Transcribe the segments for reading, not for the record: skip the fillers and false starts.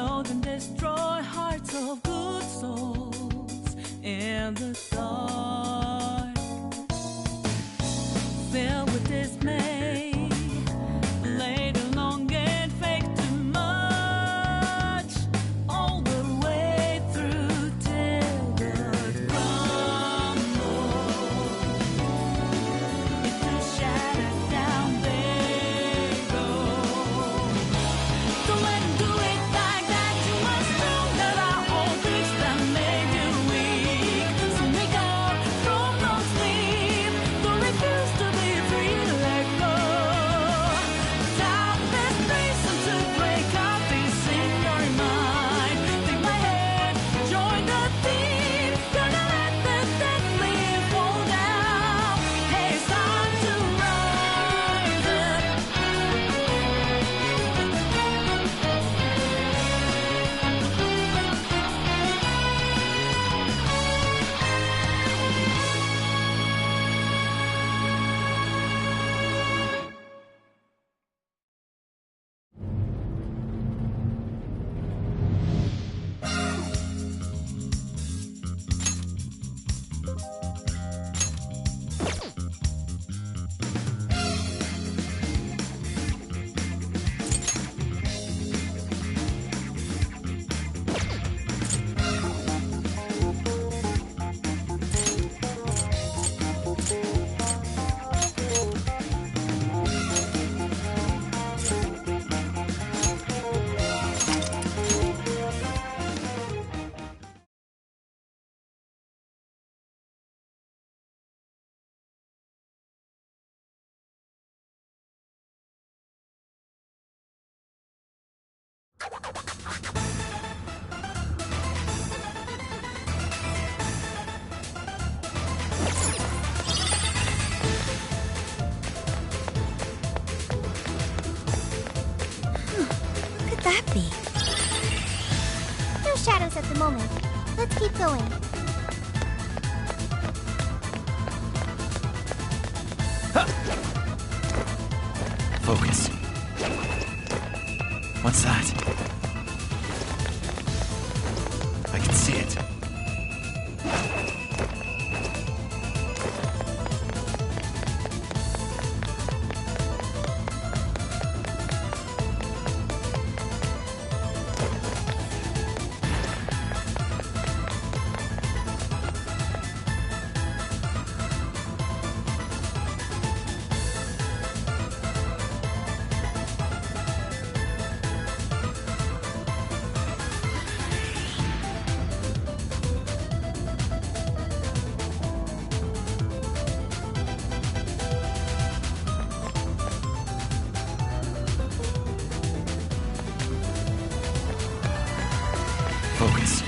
know them destroy hearts of good souls in the dark. Filled with dismay, laid along and fake too much, all the way through till the crumble into shatters. Down they go. Don't let him do it like that. You must know that our old tricks that made you weak. So wake up from no sleep. Don't refuse to be free to let go. Down this reason to break out this in your mind. Take my hand, join the team. Gonna let the dead leaf fall down. Hey, it's time to rise up. Could that be? No shadows at the moment. Let's keep going. Focus. What's that? I can see it. Focus.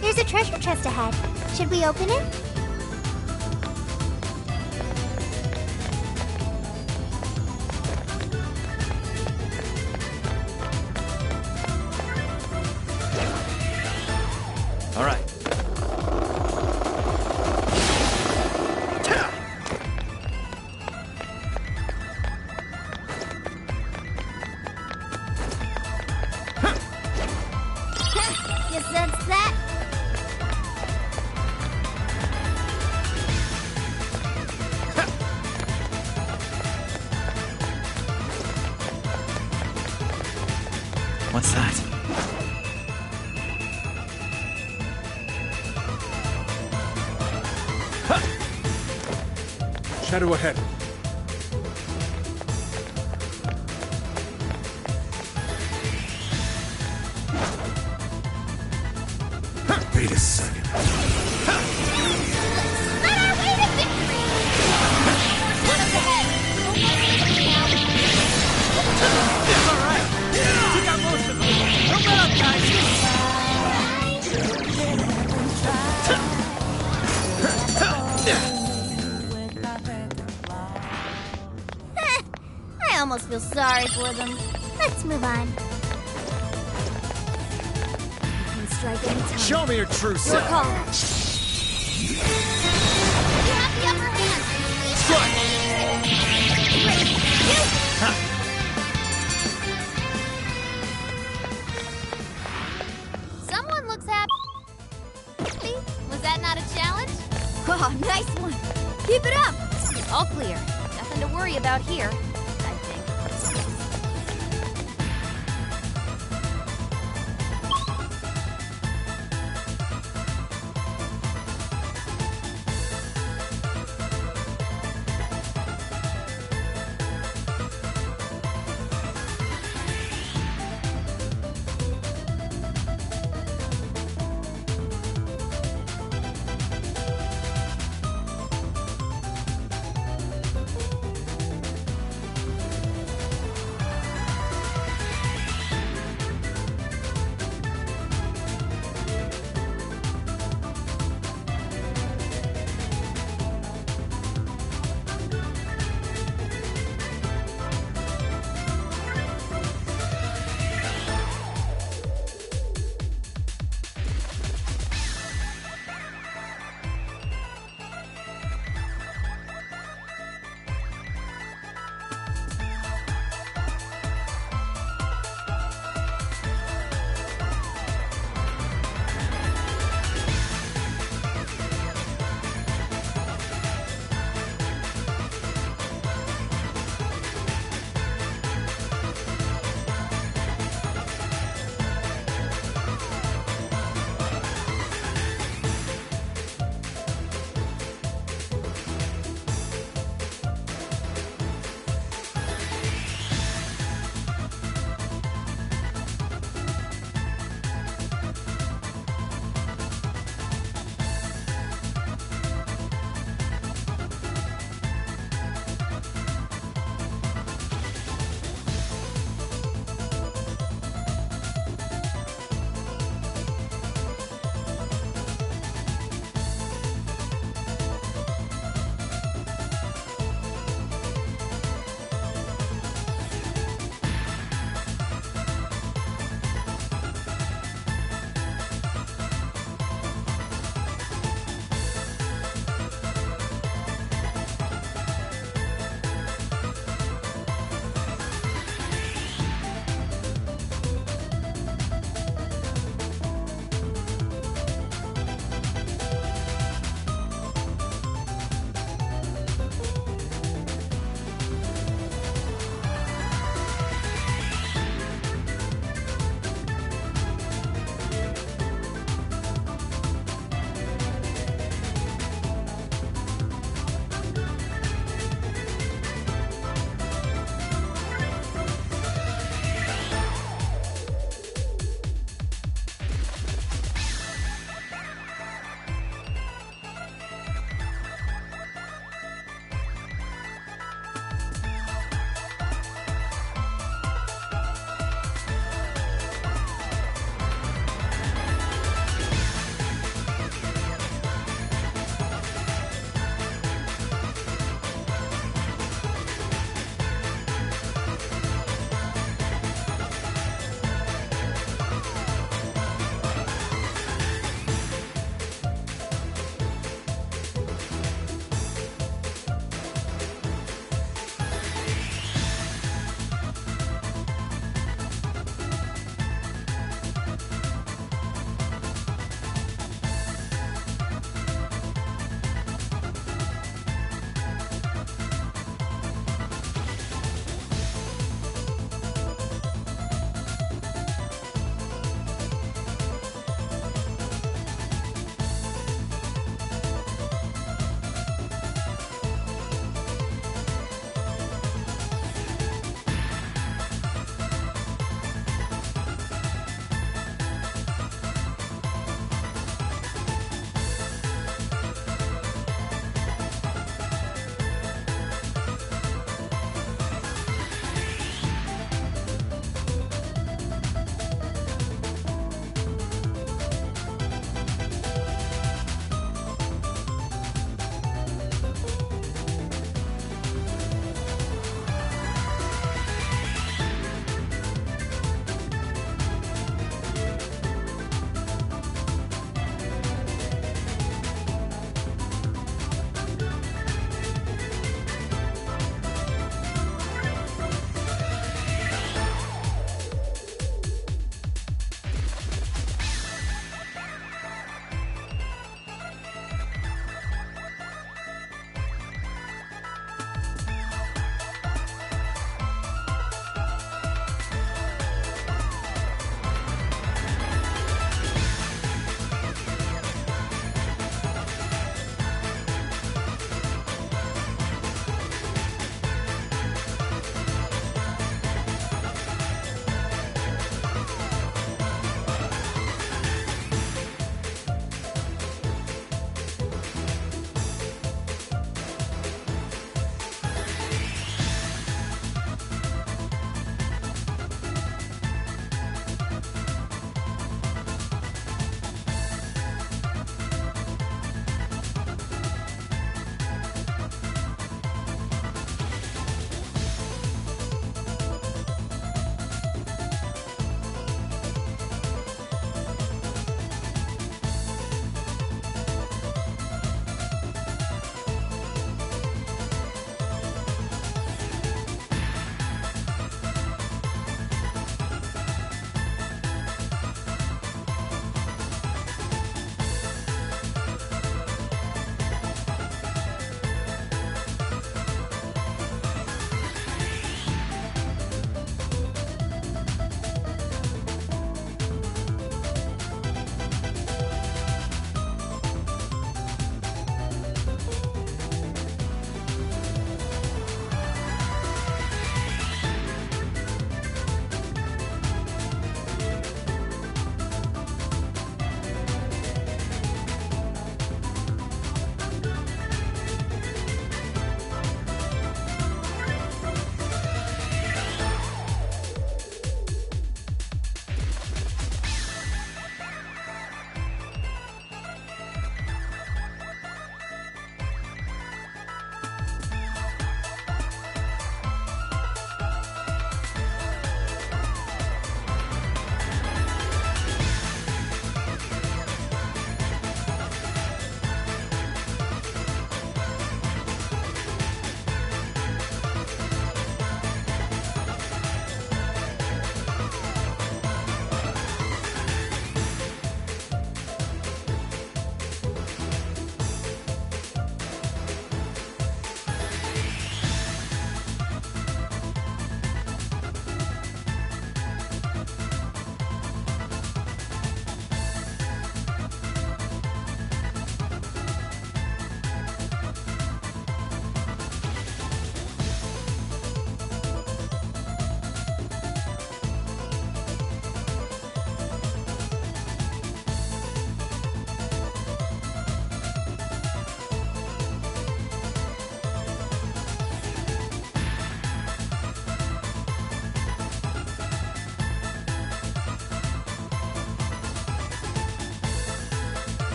There's a treasure chest ahead. Should we open it? All right. You sense that? What's that? Shadow ahead. Wait a second. On our way to victory! Shadows ahead! It's all right. Took out most of them. Don't let up, guys. I almost feel sorry for them. Let's move on. You can strike any time. Show me your true Your self. call. You have the upper hand. Strike. Great. You. that not a challenge? Oh, nice one. Keep it up. All clear. Nothing to worry about here, I think.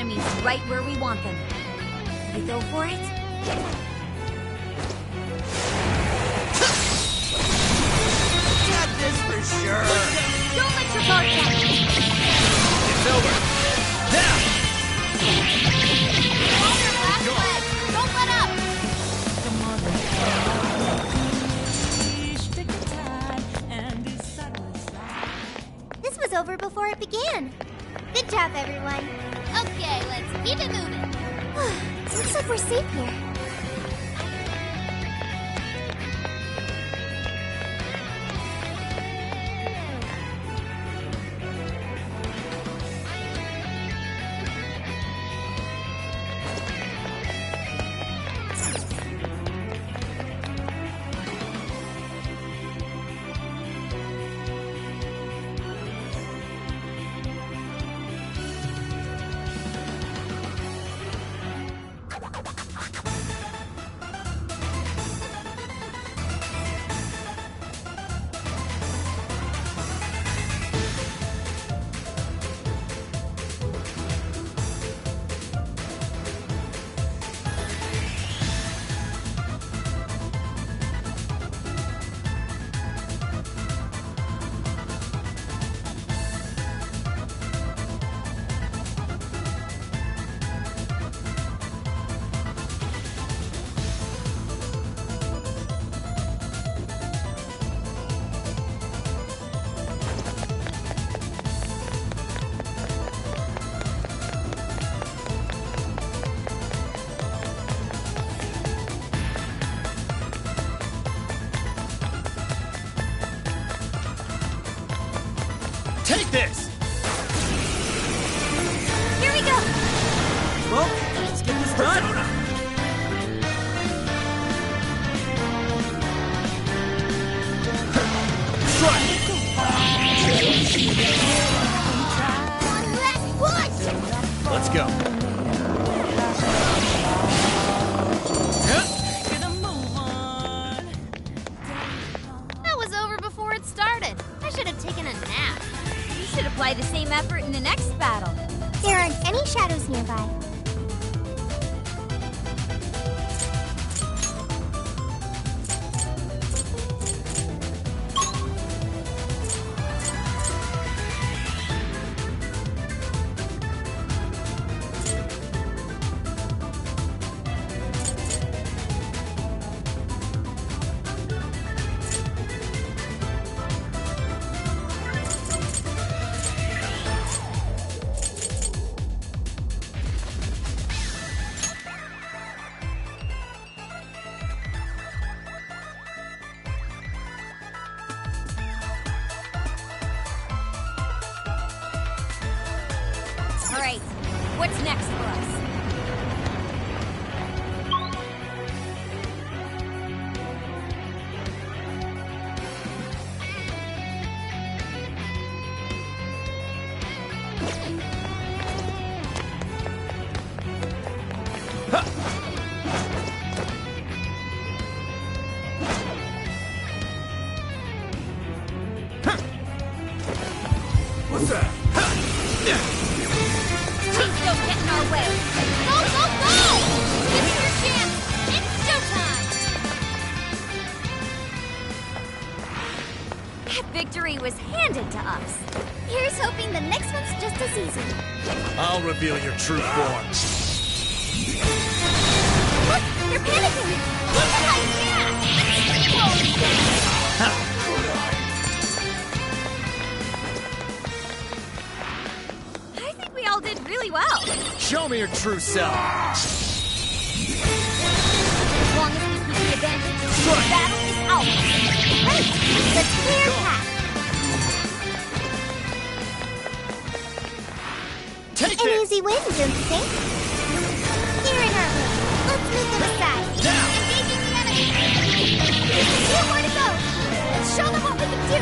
enemies right where we want them. We go for it? Got this for sure. Don't let your guard down! It's over. Now! Hold your last leg. Don't let up. Take your time and decide what's right. This was over before it began. Good job, everyone. Okay, let's keep it moving. Looks like we're safe here. Take this! Here we go! Well, let's get this done. One last push! Let's go. Gonna move on. That was over before it started. I should have taken a nap. You should apply the same effort in the next battle. There aren't any shadows nearby. All right, what's next for us? What's that? Please don't get in our way. Go, go, go! This is your chance. It's showtime! That victory was handed to us. Here's hoping the next one's just as easy. I'll reveal your true form. Look, they're panicking! Yeah! I think we all did really well. Show me your true self. As long as we keep the advantage, the battle is ours. Right, let's clear a path. Take An this! easy win, don't you think? Here in our room. Let's move them aside. Now! Engaging the enemy. Two more to go. Let's show them what we can do.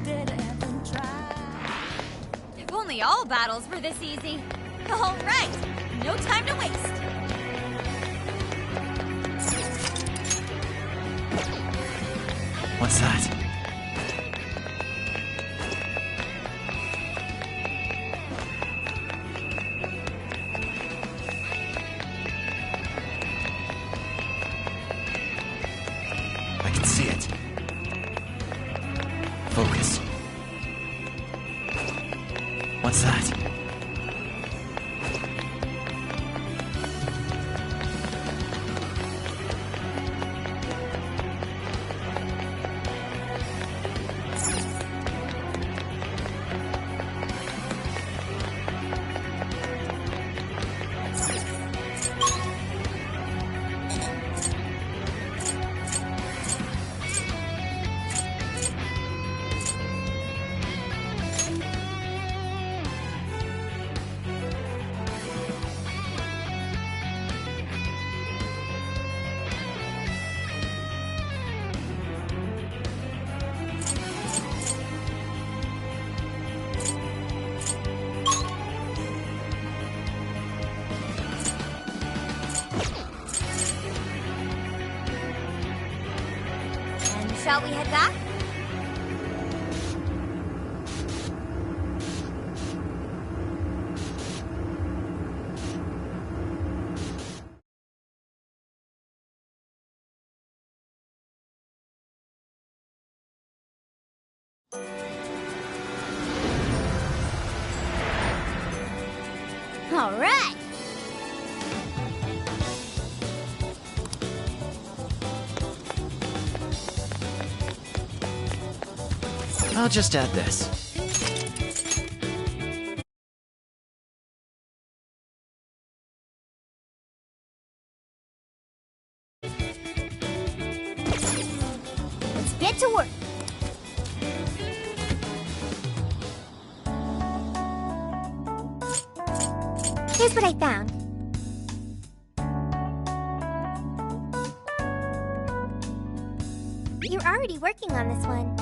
Did ever try? If only all battles were this easy. All right, no time to waste. What's that? Shall we head back? All right. I'll just add this. Let's get to work. Here's what I found. You're already working on this one.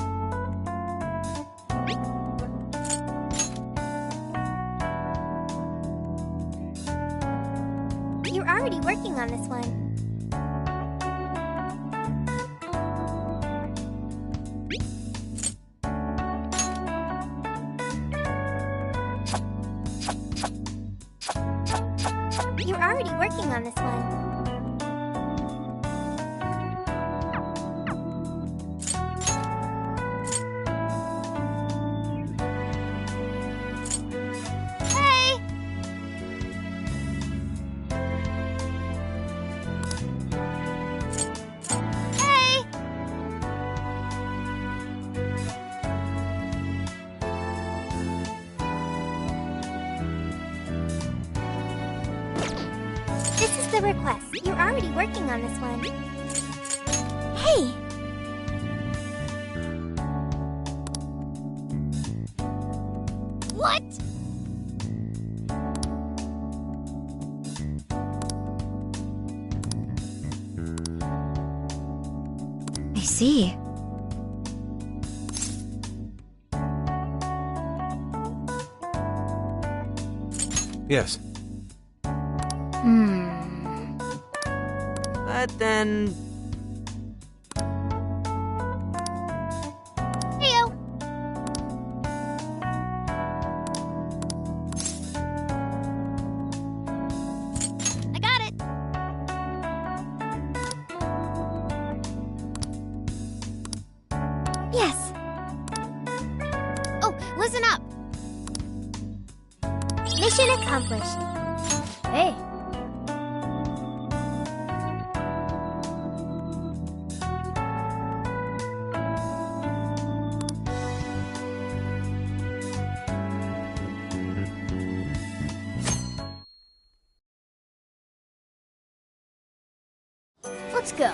You're already working on this one. You're already working on this one. Hey! Hey! This is the request. You're already working on this one. Hey! What? I see. Yes. But then... Rio! I got it! Yes! Oh, listen up! Mission accomplished. Hey! Let's go.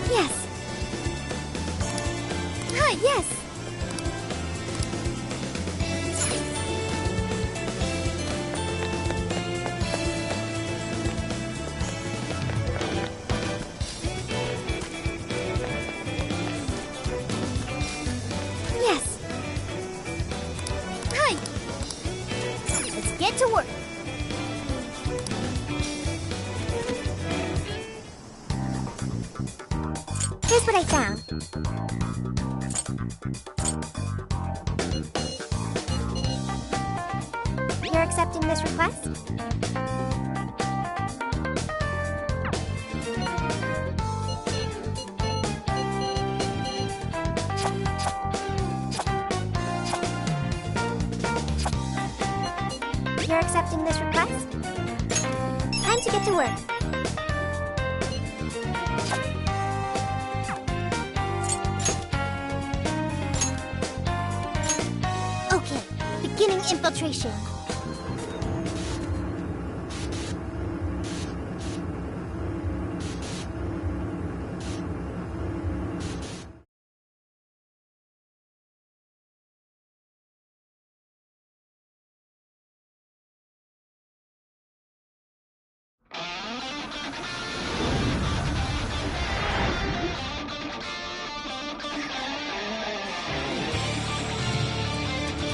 Yes. Hi, yes. Yes. Hi. Let's get to work. Here's what I found. You're accepting this request? You're accepting this request? Time to get to work. Okay, beginning infiltration.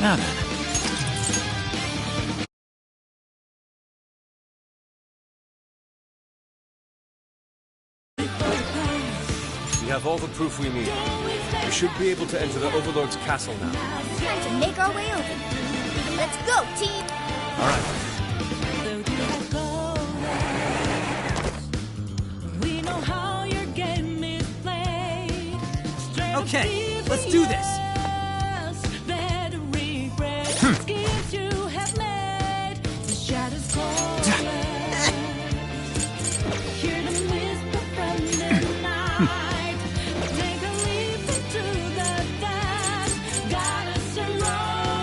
Now then. We have all the proof we need. We should be able to enter the Overlord's castle now. Time to make our way over. Let's go, team! All right. We know how your game is played. Okay, let's do this. Better regret schemes you have made. The shadows call. Hear them whisper from the night. Take a leap into the dance. Got us a rose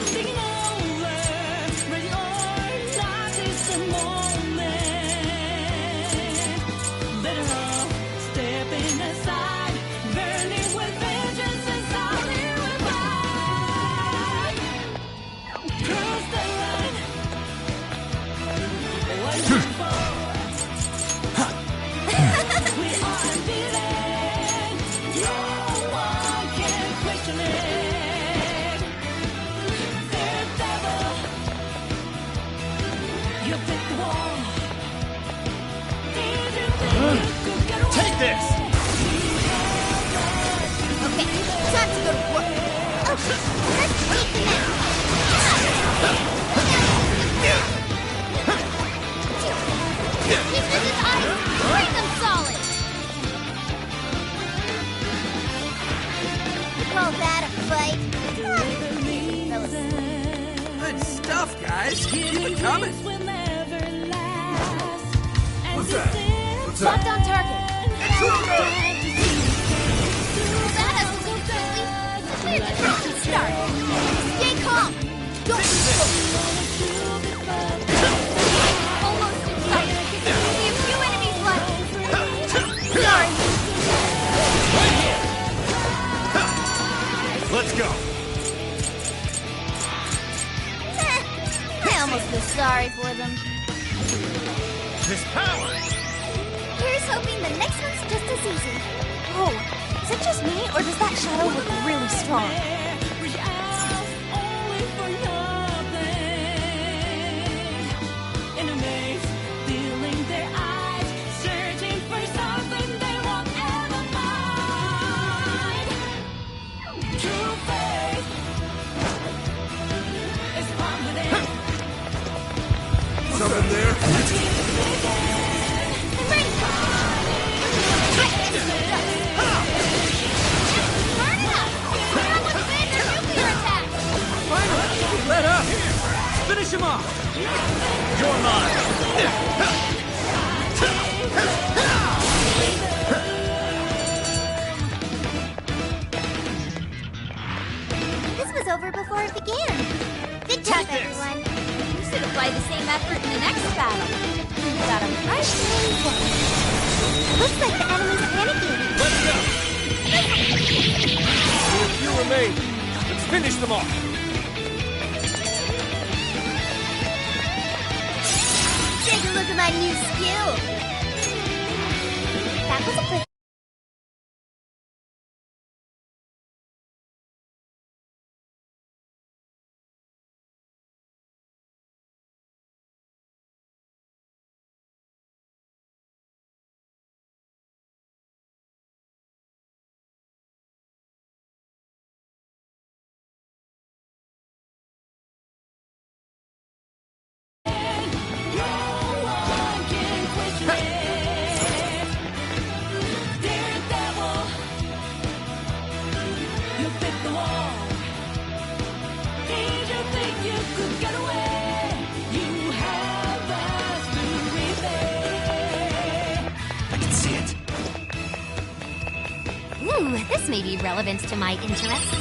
Taking over, ready or not, it's the moment. Better off stepping aside, burning with vengeance is all we revive. Cross the line. What you for? We are unbeaten. No one can question it. Daredevil, you picked the wall. Did you think you could get away? Take this! Okay, time to go to work. Okay, let's take them out. Weakness is ice. Bring them solid. Call that a fight? Fellas. Good stuff, guys. Keep it coming. What's that? What's Locked on target. That has to go quickly. We're just getting started. Stay calm. Don't be almost in sight. Only a few enemies left. Sorry. Let's go. I almost feel sorry for them. This power. Here's hoping the next one's just as easy. Oh, is it just me, or does that shadow look really strong? Reach out only for nothing. In a maze, feeling their eyes, searching for something they won't ever find. True faith is found within. Something there. I'm ready. Burn it up. We're almost finished their nuclear attack. Finally, let up. Finish him off. You're mine. This was over before it began. Good job, Take this. everyone. You should apply the same effort in the next battle. You've got 'em right where you want 'em. Looks like the enemy's panicking. Let's go. Only a few remain. Let's finish them off. Take a look at my new skill. That was a pretty... This may be relevant to my interests.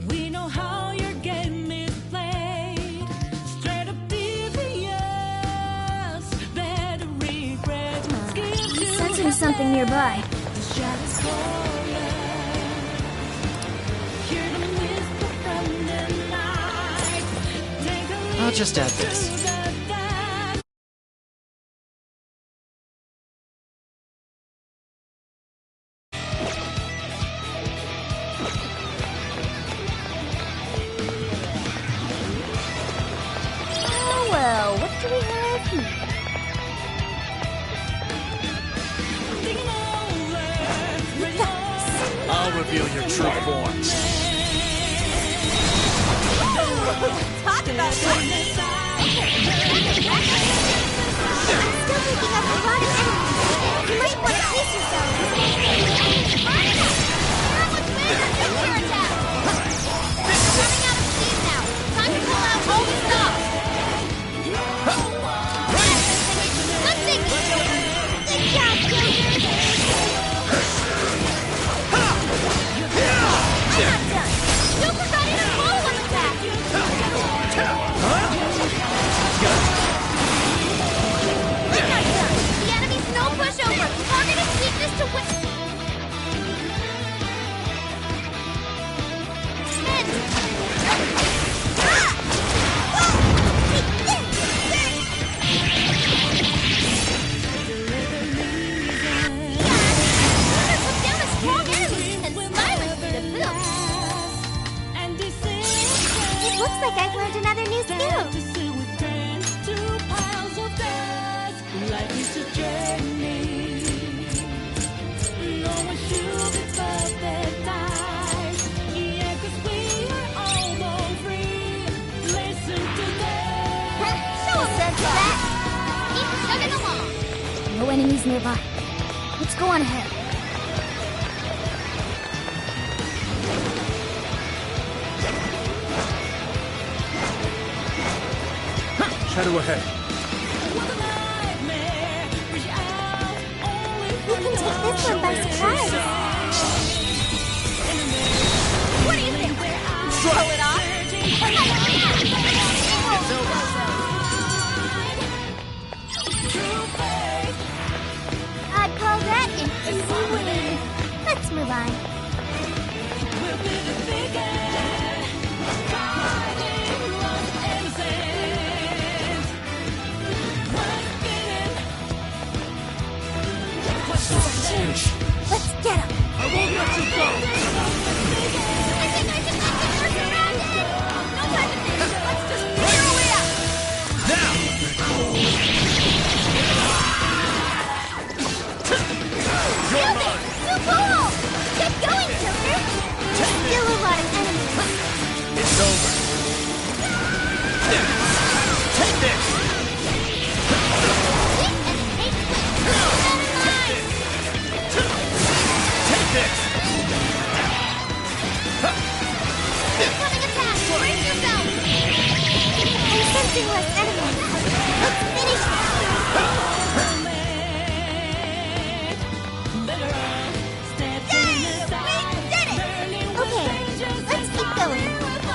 We know how your game is played. something nearby. I'll just add this. Oh well, what do we have here? I'll reveal your true forms. Talk about fitness. Still picking up a lot of enemies. You might want to pace yourself. Coming out of steam now. Time to pull out all the stops. Let's take it. Good job, Joker. I'm not done. Joker got in a follow-up attack. I'm not done. The enemy's no pushover. Targeted weakness to win. It looks like I've learned another new skill. Show a sense of that. Keep chugging along. No enemies nearby. Let's go on ahead. Shadow ahead. We can take this one by surprise. What do you think? Throw it off? It's over. I'd call that an easy win. Let's move on. Let's get him. I won't let you go! I think I can make it work around it. No time to think. Let's just clear away out. Now! You're mine! So cool! Get going, Joker! Still a lot of enemies. It's over. Take this! Take this! Incoming attack. Brace yourself. I'm sensing less enemies. Let's finish this. Yay! We did it. Okay, let's keep going. Hooray!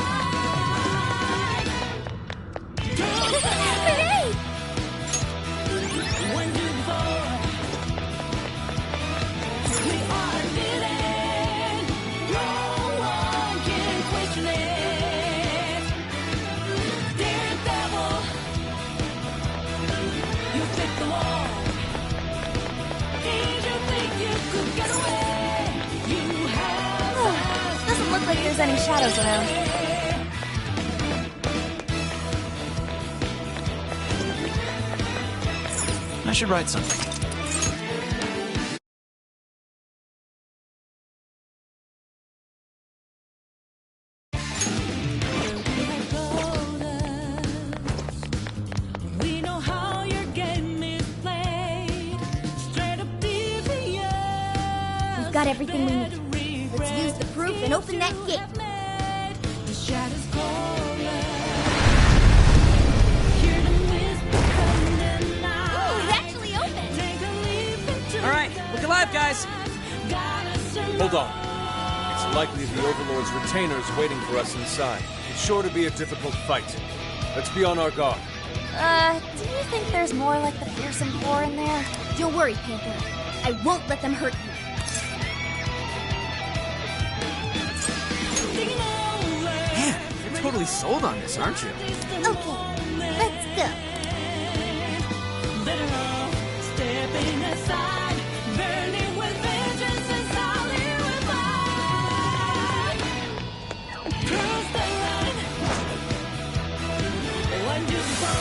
Doesn't look like there's any shadows around. I should write something. We know how your game is played. Straight up devious. We've got everything we need. Let's use the proof and open that gate. The shadows calling. Hear them whisper coming night. Ooh, it actually opened. Take a leap into All right, look alive, guys. Hold on. It's likely the Overlord's retainers waiting for us inside. It's sure to be a difficult fight. Let's be on our guard. Do you think there's more like the fearsome four in there? Don't worry, Panther. I won't let them hurt you. Man, you're totally sold on this, aren't you? Okay, let's go. Stepping aside, burning with vengeance is all we will find. Cross the line. What you saw,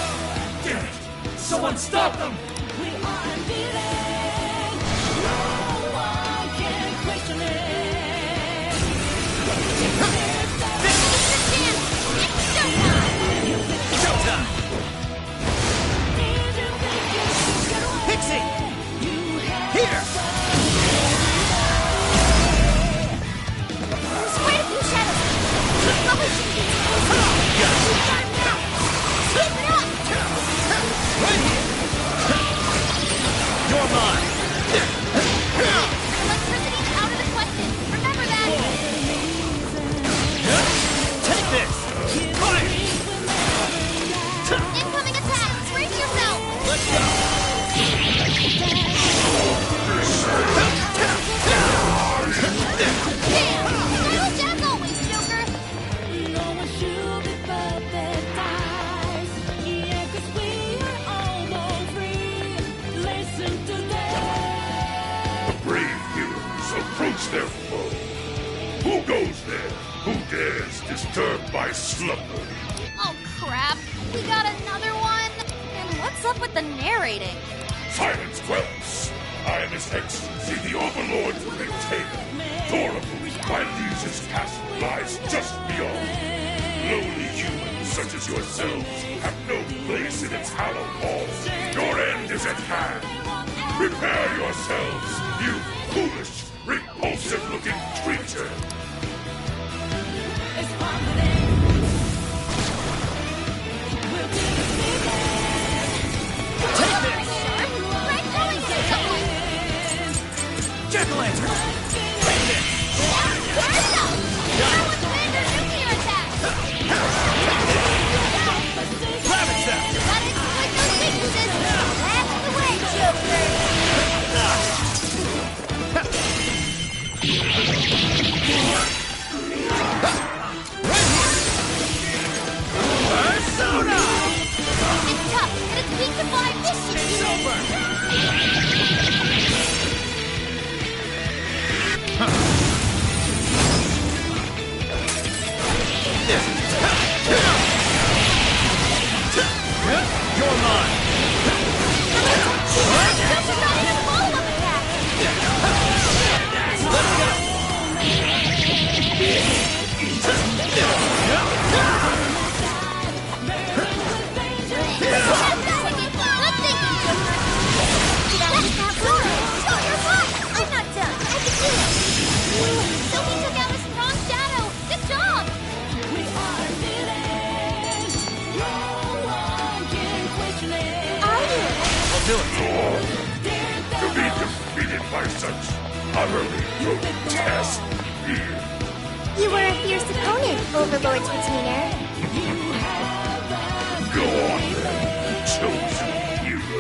Damn it! Someone stop them! we are unbeaten. No one can question it. Showtime! Did you think you could get away? Pixie! You had Here! Spread a few shadows. Keep going. Keep it up. Right here! You're mine! Electricity's out of the question. Remember that. Take this! Fire! Incoming attack. Brace yourself. Let's go! Damn. Silence as always, Joker. no one should be paradise. Yeah, 'cause we are almost free. Listen to them. Brave heroes approach their foe. Who goes there? Who dares disturb my slumber? Oh, crap. We got another one. And what's up with the narrating? Silence, quells! I am His Excellency, the Overlord's Retainer. Thorable, my liege's castle lies just beyond. Lowly humans such as yourselves have no place in its hallowed halls. Your end is at hand. Prepare yourselves, you foolish, repulsive-looking creature. It's confident. We'll be defeated. Take this! Try throwing it at someone. Jack-o'-lantern! Take this! Where's up? Everyone's planned their nuclear attack. Grab it, Seth! Gotta exploit those weaknesses. That's the way, Joker. Persona! It's tough, but it's weak to fly fish. It's over! You're mine! Joker's not in a follow-up attack. Let's go! Good thinking, Joker. Let's have fun. Oh, you're fine. I'm not done. I can do it. So he took out a strong shadow. Good job. We are unbeaten. No one can question it. I do it. I'll do it. To be defeated by such utterly grotesque fear. You were a fierce opponent, Overlord's Retainer. Go on then, chosen hero.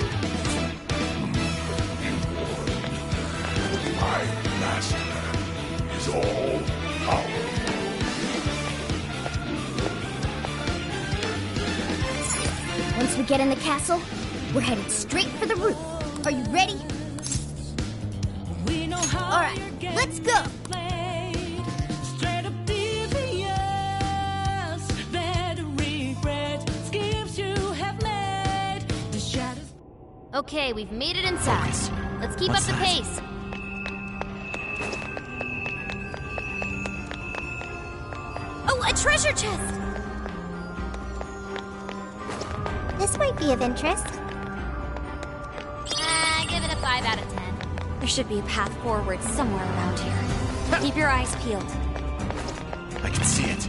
You won. My master is all powerful. Once we get in the castle, we're headed straight for the roof. Are you ready? We know how All right, your game let's go. is played. Straight up devious. Better regret schemes you have made. The shadows. Okay, we've made it inside. Let's keep What's up the that? pace. Oh, a treasure chest! This might be of interest. Give it a 5 out of 10. There should be a path forward somewhere around here. Keep your eyes peeled. I can see it.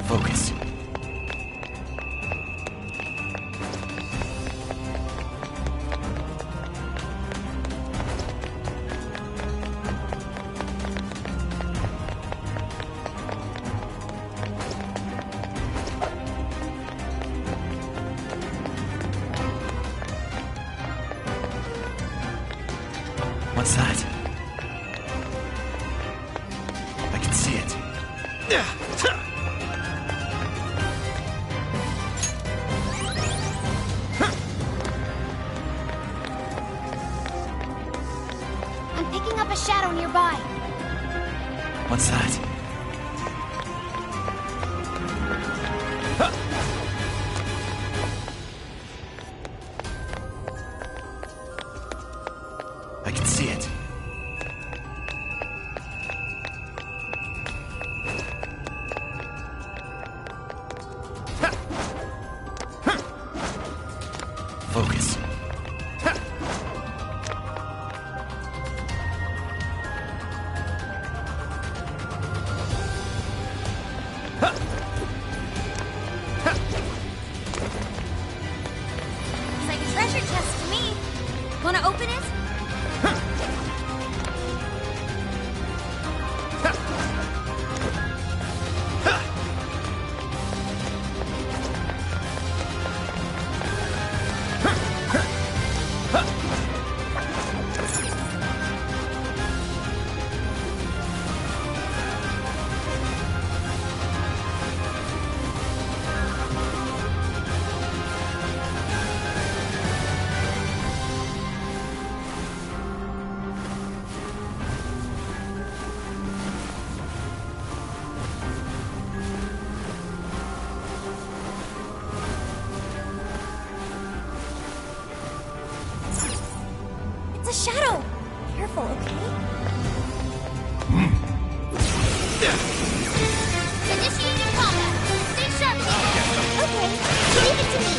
Focus. I'm picking up a shadow nearby. What's that? I can see it. Focus. It's like a treasure chest to me. Wanna open it? It's a shadow. Careful, okay? Initiating combat. Stay sharp, Taylor. Okay, leave it to me.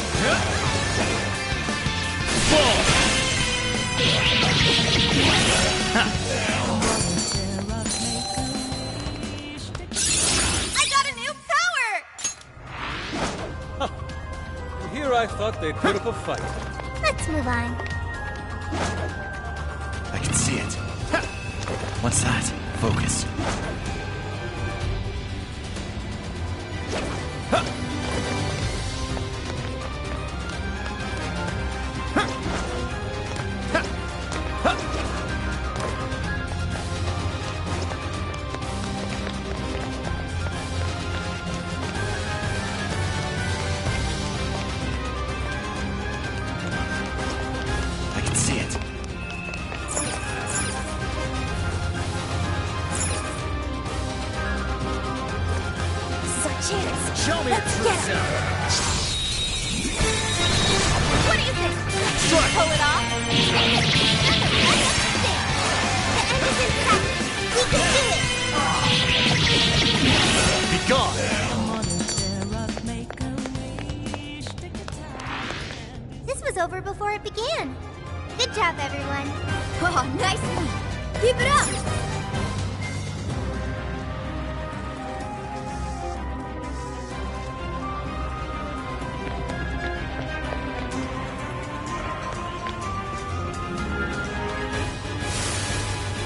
I got a new power! Here I thought they'd put up a fight. Let's move on. I can see it. What's that? Focus. I can see it. This is our chance. Show me Let's the get truth, him. What do you think? Strike. Pull it off? The end is in sight. We can do it. Be gone. This was over before it began. Good job, everyone. Oh, nice one. Keep it up.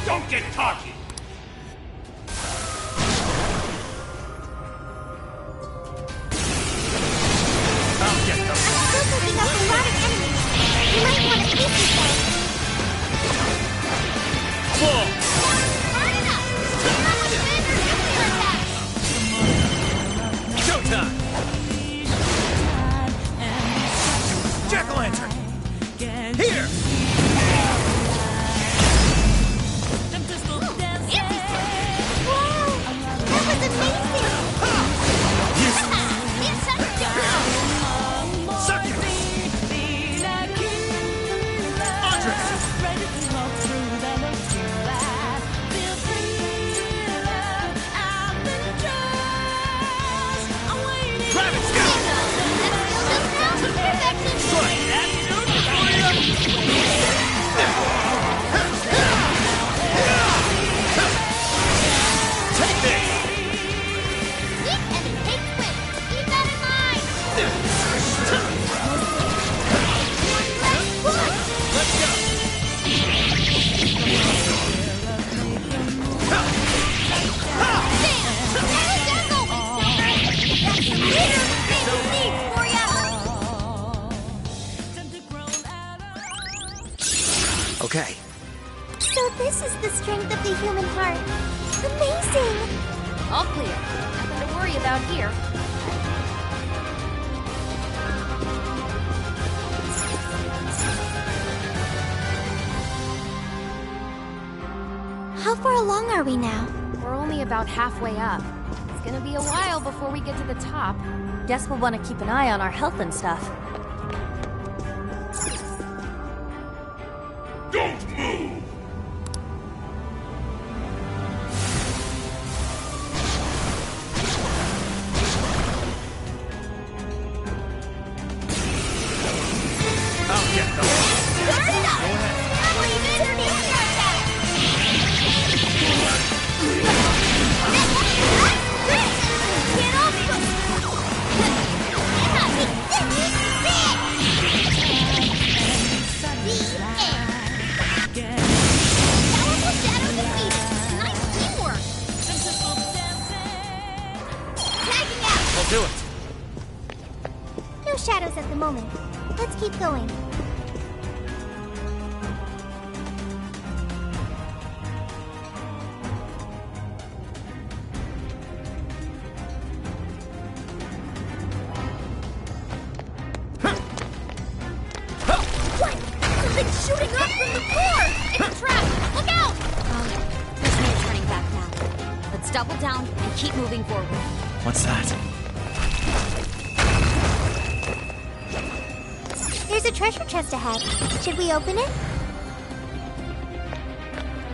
Don't get cocky! I'll get them. I'm still picking up a lot of enemies. You might want to keep yourself. Full. Hard enough! Keep up with Vander's nuclear attack! Showtime. Jack-o'-lantern! Here. Wow, that was amazing. It's such a girl! Suck it. Andres. Travis, go. Strike. Take this. Keep that in mind! Let's go. Okay. So this is the strength of the human heart. Amazing. All clear. Nothing to worry about here. How far along are we now? We're only about halfway up. It's gonna be a while before we get to the top. Guess we'll want to keep an eye on our health and stuff. Don't move! I'll get them. Start it up! Leave it to me! Get off Powerful shadow defeated! Nice teamwork! Tagging out! I'll do it. No shadows at the moment. Let's keep going. What? Something's shooting up from the core! It's a trap! Look out! There's no turning back now. Let's double down and keep moving forward. What's that? There's a treasure chest ahead. Should we open it?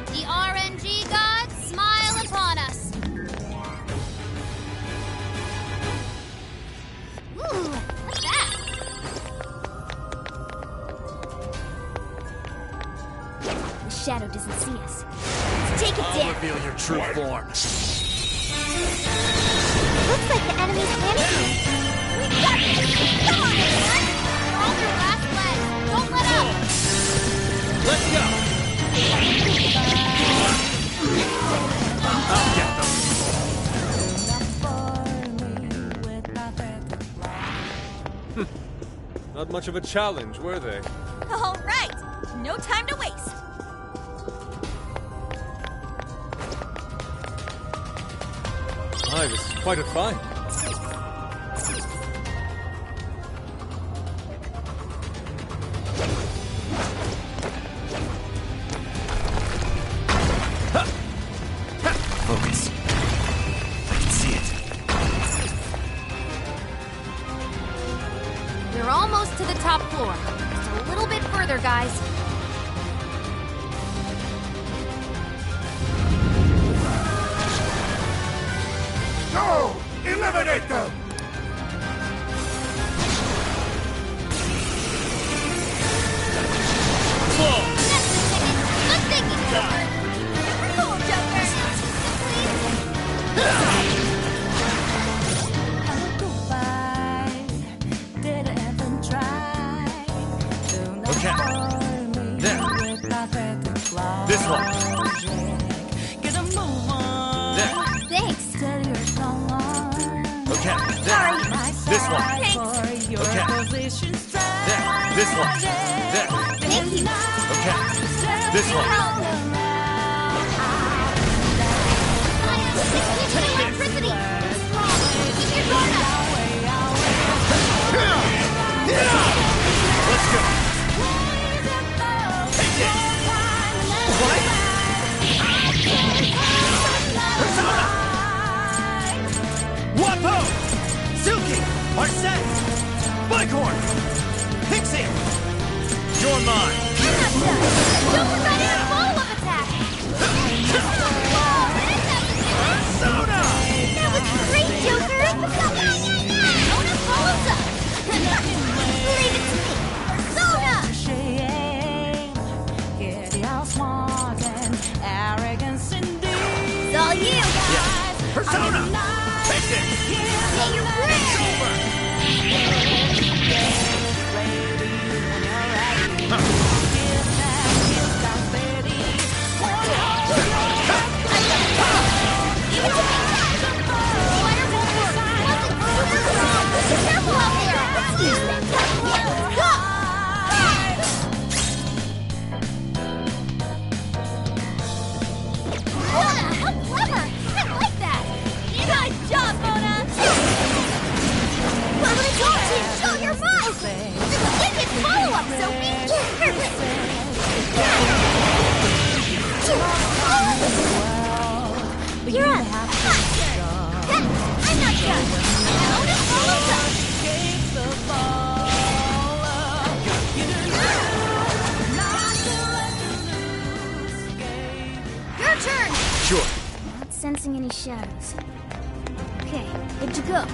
The RNG gods smile upon us. Ooh, what's that? The shadow doesn't see us. Let's take it I'll down. reveal your true form. Looks like the enemy's panicking. We got this! Come on, everyone! We're on your last legs. Don't let up! Let's go. I'll get them. Not much of a challenge, were they? All right. No time to waste. My, this is quite a fight. Focus. I can see it. We're almost to the top floor. Just a little bit further, guys. Go! Eliminate them! Good thinking, Joker. We're cool, Joker. Okay. There. This one. There. Thanks. Okay. There. This one. Thanks. Okay. There. This one. There. Thank you. Okay. This one. Electricity. Keep your guard up. Let's go. Take it. What? Persona. Wapo. Suki. Arsene. Bighorn. Pixie. You're mine. I'm not done. Don't forget your follow-up attack. Persona. That was great, Joker! Persona follows up. Leave it to me! Persona. It's all you. Yeah. Persona. Take it. Get your grip. casting any shadows. Okay, good to go.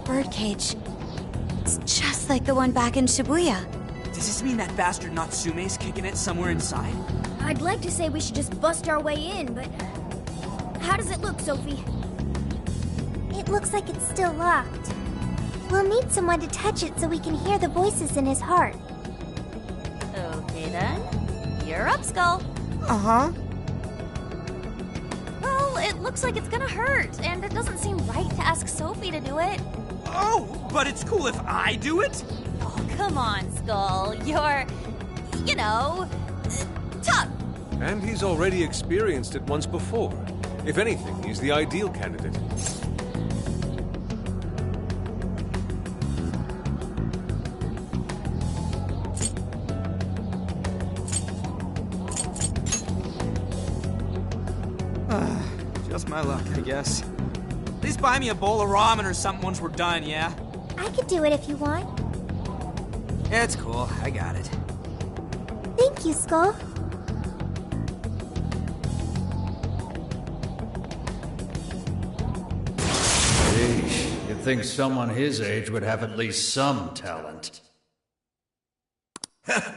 Birdcage. It's just like the one back in Shibuya. Does this mean that bastard Natsume's kicking it somewhere inside? I'd like to say we should just bust our way in, but... How does it look, Sophie? It looks like it's still locked. We'll need someone to touch it so we can hear the voices in his heart. Okay then. You're up, Skull. Uh-huh. Well, it looks like it's gonna hurt, and it doesn't seem right to ask Sophie to do it. Oh, but it's cool if I do it? Oh, come on, Skull. You're, tough. And he's already experienced it once before. If anything, he's the ideal candidate. Just my luck, I guess. Please buy me a bowl of ramen or something once we're done, yeah? I could do it if you want. Yeah, it's cool. I got it. Thank you, Skull. Sheesh, you'd think someone his age would have at least some talent.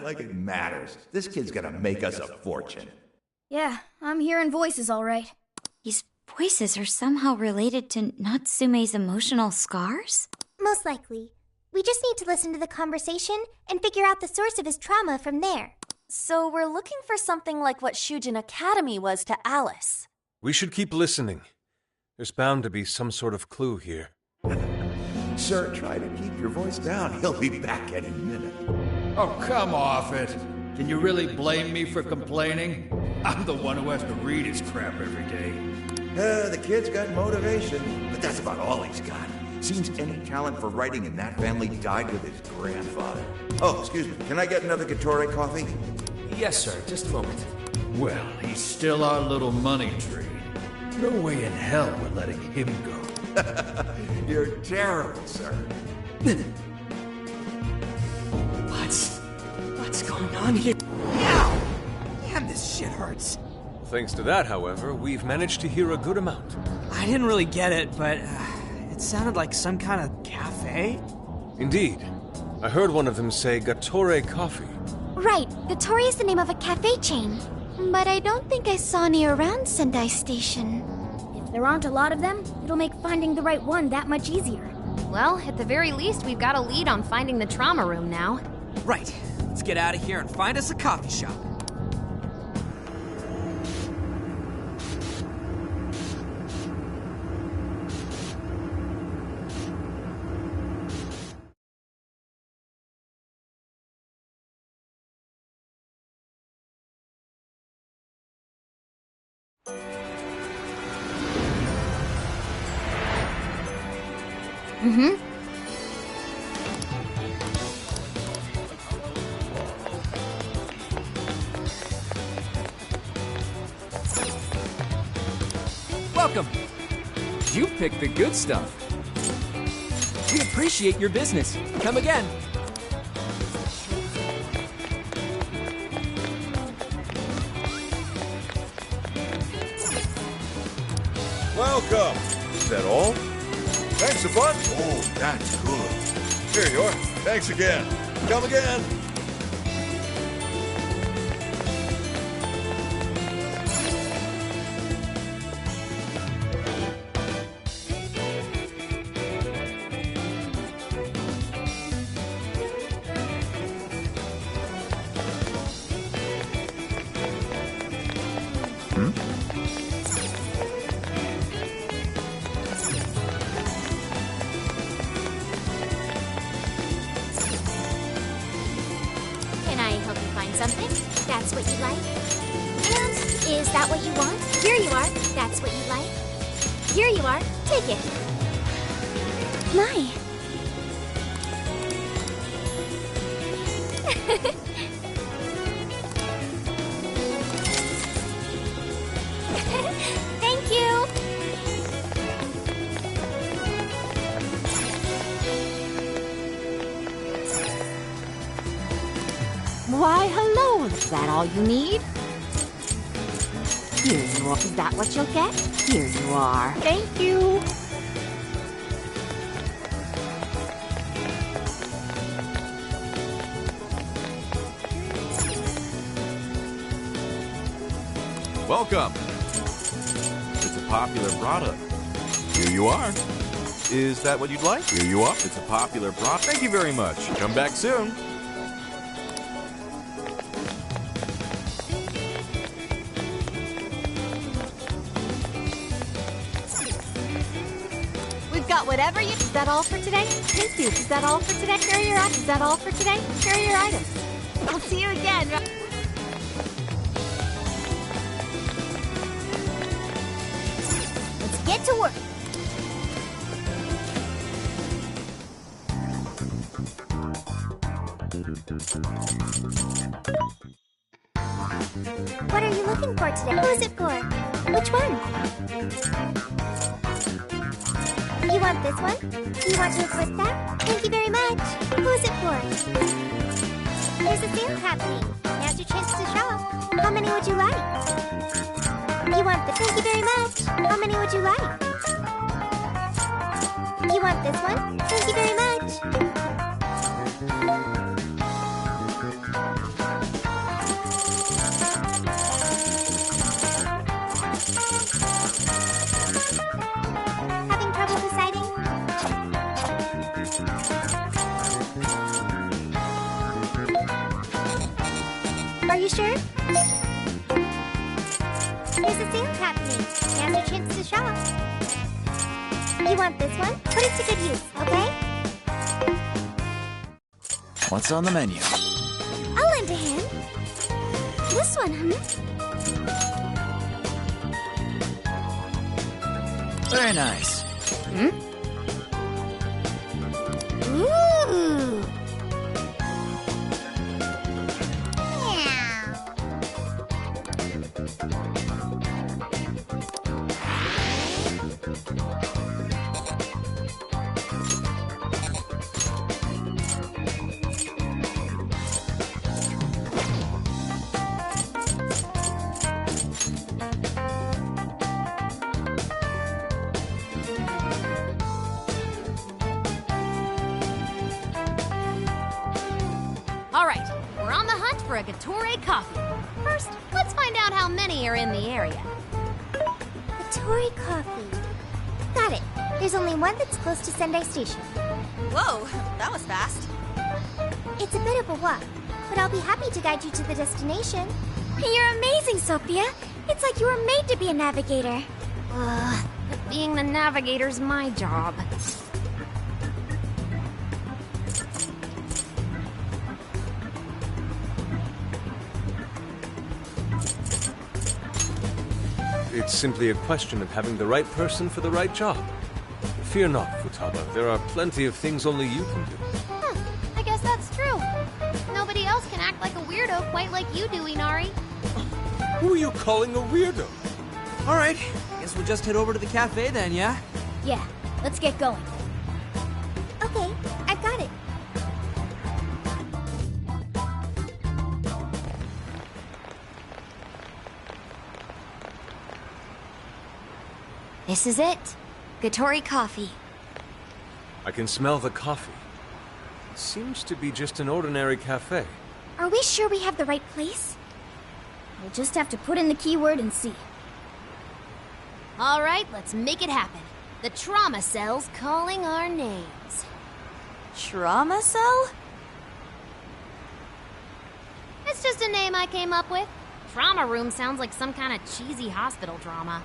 Like it matters. This kid's gonna make us a fortune. Yeah, I'm hearing voices all right. These voices are somehow related to Natsume's emotional scars? Most likely. We just need to listen to the conversation and figure out the source of his trauma from there. So we're looking for something like what Shujin Academy was to Alice. We should keep listening. There's bound to be some sort of clue here. Sir, try to keep your voice down. He'll be back any minute. Oh, come off it. Can you really blame me for complaining? I'm the one who has to read his crap every day. The kid's got motivation, but that's about all he's got. Seems any talent for writing in that family died with his grandfather. Oh, excuse me. Can I get another Gatorade coffee? Yes, sir. Just a moment. Well, he's still our little money tree. No way in hell we're letting him go. You're terrible, sir. What's going on here? Ow! Damn, this shit hurts. Thanks to that, however, we've managed to hear a good amount. I didn't really get it, but it sounded like some kind of cafe. Indeed. I heard one of them say Gatore Coffee. Right, Gatori is the name of a cafe chain. But I don't think I saw any around Sendai Station. If there aren't a lot of them, it'll make finding the right one that much easier. Well, at the very least, we've got a lead on finding the trauma room now. Right. Let's get out of here and find us a coffee shop. Mm-hmm. Welcome. You picked the good stuff. We appreciate your business. Come again. Welcome. Is that all? Thanks a bunch. Oh, that's good. Here you are. Thanks again. Come again. find something. That's what you like. And is that what you want? Here you are. That's what you like. Here you are. Take it. My. Thank you. Why, hello. Is that all you need? Here you are. Is that what you'll get? Here you are. Thank you. Welcome. It's a popular product. Here you are. Is that what you'd like? Here you are. It's a popular product. Thank you very much. Come back soon. We've got whatever you... Is that all for today? Thank you. Is that all for today? Here are your items. Is that all for today? Here are your items. I'll see you again. Let's get to work. What are you looking for today? Who is it for? Which one? You want this one? You want to equip that? Thank you very much. Who is it for? There's a sale happening. Now's your chance to shop. How many would you like? You want the... Thank you very much. How many would you like? You want this one? Thank you very much. Having trouble deciding? Are you sure? There's a sale happening. Now's your chance to shop. You want this one? Put it to good use, okay? What's on the menu? I'll lend a hand. This one, Very nice. Hmm? Ooh. Yeah. All right, we're on the hunt for a Gatorade coffee. First, let's find out how many are in the area. Gatorade coffee. Got it. There's only one that's close to Sendai Station. Whoa, that was fast. It's a bit of a walk, but I'll be happy to guide you to the destination. You're amazing, Sophia. It's like you were made to be a navigator. Ugh, but being the navigator's my job. It's simply a question of having the right person for the right job. Fear not, Futaba. There are plenty of things only you can do. I guess that's true. Nobody else can act like a weirdo quite like you do, Inari. Who are you calling a weirdo? All right, guess we'll just head over to the cafe then, yeah? Yeah, let's get going. Okay, I've got it. This is it. Gatori coffee. I can smell the coffee. It seems to be just an ordinary cafe. Are we sure we have the right place? We'll just have to put in the keyword and see. All right, let's make it happen. The trauma cell's calling our names. Trauma cell? It's just a name I came up with. Trauma room sounds like some kind of cheesy hospital drama.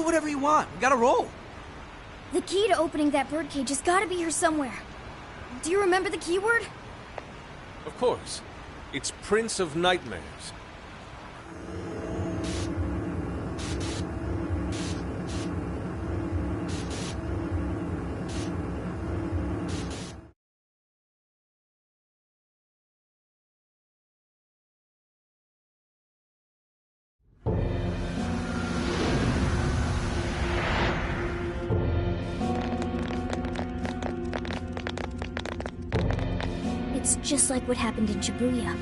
whatever you want. We gotta roll. The key to opening that birdcage has got to be here somewhere. Do you remember the keyword? Of course. It's Prince of Nightmares. It's just like what happened in Shibuya.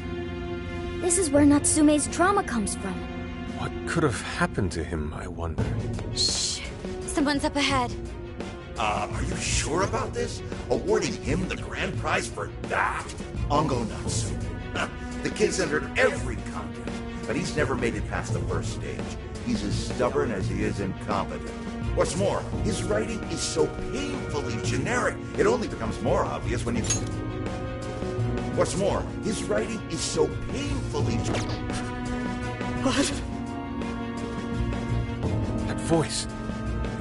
This is where Natsume's trauma comes from. What could have happened to him, I wonder? Shh. Someone's up ahead. Are you sure about this? Awarding him the grand prize for that? Ongo Natsume. The kid's entered every contest, but he's never made it past the first stage. He's as stubborn as he is incompetent. What's more, his writing is so painfully generic, it only becomes more obvious when you... What's more, his writing is so painfully... What? That voice.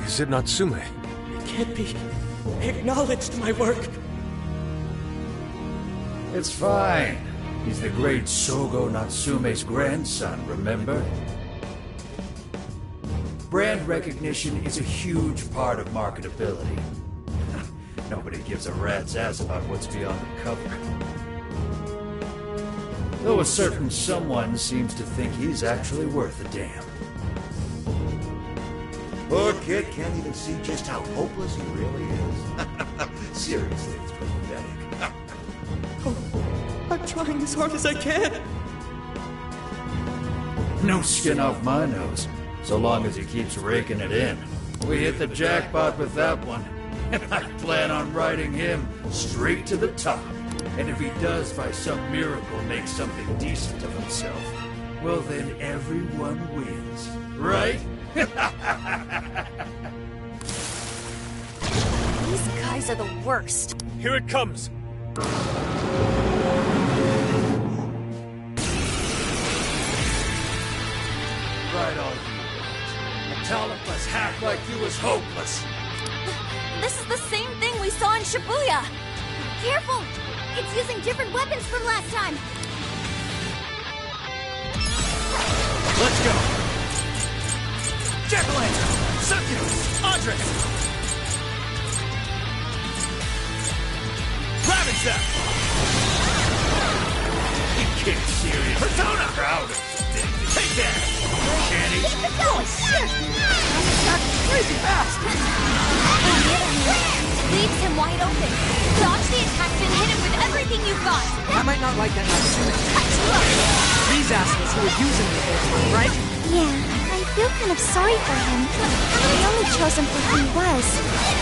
Is it Natsume? It can't be. I acknowledged my work. It's fine. He's the great Sogo Natsume's grandson, remember? Brand recognition is a huge part of marketability. Nobody gives a rat's ass about what's beyond the cover. Though a certain someone seems to think he's actually worth a damn. Poor kid can't even see just how hopeless he really is. Seriously, it's pathetic. I'm trying as hard as I can. No skin off my nose, so long as he keeps raking it in. We hit the jackpot with that one, and I plan on riding him straight to the top. And if he does, by some miracle, make something decent of himself, well then everyone wins, right? These guys are the worst. Here it comes! Right on you. A talentless hack like you is hopeless. This is the same thing we saw in Shibuya. Careful! It's using different weapons from last time. Let's go! Jack-o'-lantern! Succubus! Andres! Ravage them! You can't serious. Persona! Proud of you. Take that! Candy! Keep it going! Crazy fast! Leaves him wide open. Dodge the attacks and hit him with everything you've got. I might not like that Natsume. Cut you up! These assholes who are using me all the time, right? Yeah, I feel kind of sorry for him. We only chose him for who he was,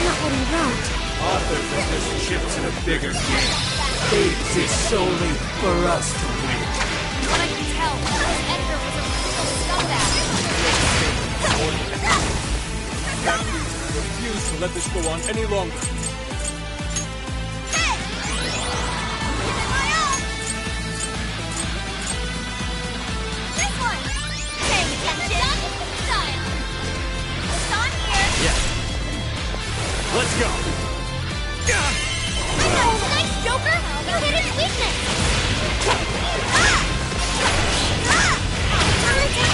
not what he wrote. Authors are just chips in a bigger game. They exist solely for us to win. But I can tell, this editor was a real scumbag. Refuse to let this go on any longer. Hey! Giving my all! This one! Paying attention! Style! It's on here! Yeah. Let's go! I know! Nice, Joker! You hit his weakness! Okay,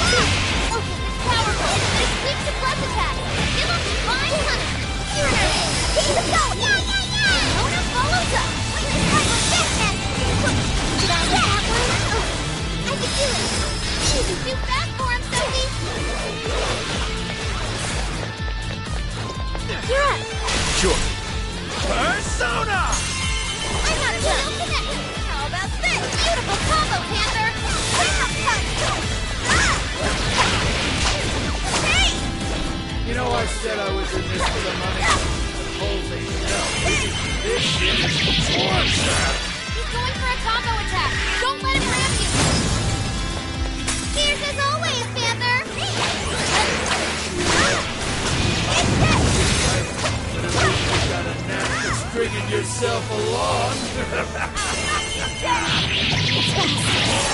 it's powerful. It's weak to breath attack. Give him divine honey. Keep it going! Nona follows up. This time we're fast. Did I get that one? I can do it. This is too fast for him, Sophie. You're up. Sure. Persona! I'm not done. How about this? Beautiful combo, Panther. Hey! You know, I said I was in this for the money. Holy hell. This shit is torture. He's going for a combo attack. Don't let him ram you. Cheers as always, Panther. You got a knack for stringing yourself along.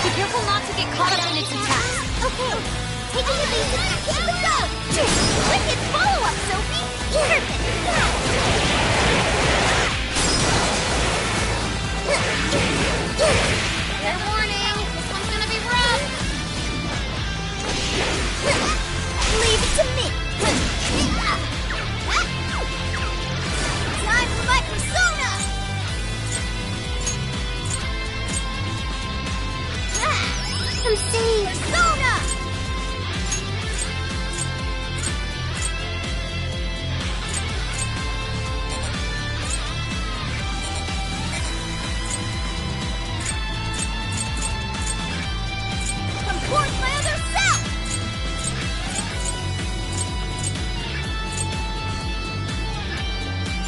Be careful not to get caught up in its attacks. Okay, taking it easy. Keep it going. Wicked Fair warning, this one's gonna be rough. Leave it to me. Time for my persona. I'm saying Persona. Come forth, my other self.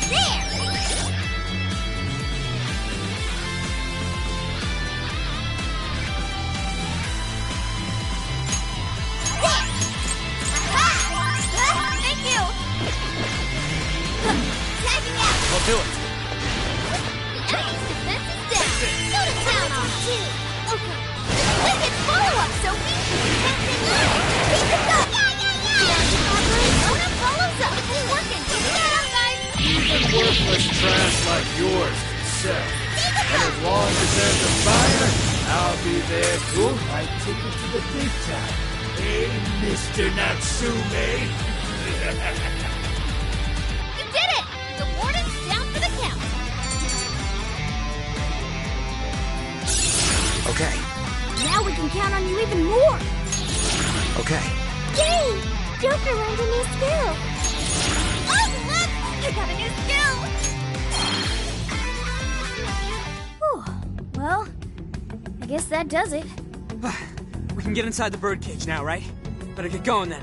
There. Thank you! Tagging out! I'll do it. The enemy's defense is down! Go to town on him! Okay. Wicked follow-up, Sophie! Keep it going! Ona follows up! It's working! Get down, guys! Even worthless trash like yours can sell. And as long as there's a buyer, I'll be there to buy tickets to the big time. Hey, Mr. Natsume. You did it! The warden's down for the count! Okay, now we can count on you even more. okay. Yay! Joker learned a new skill. Oh, look! I got a new skill! Whew. Well, I guess that does it. We can get inside the birdcage now, right? Better get going then.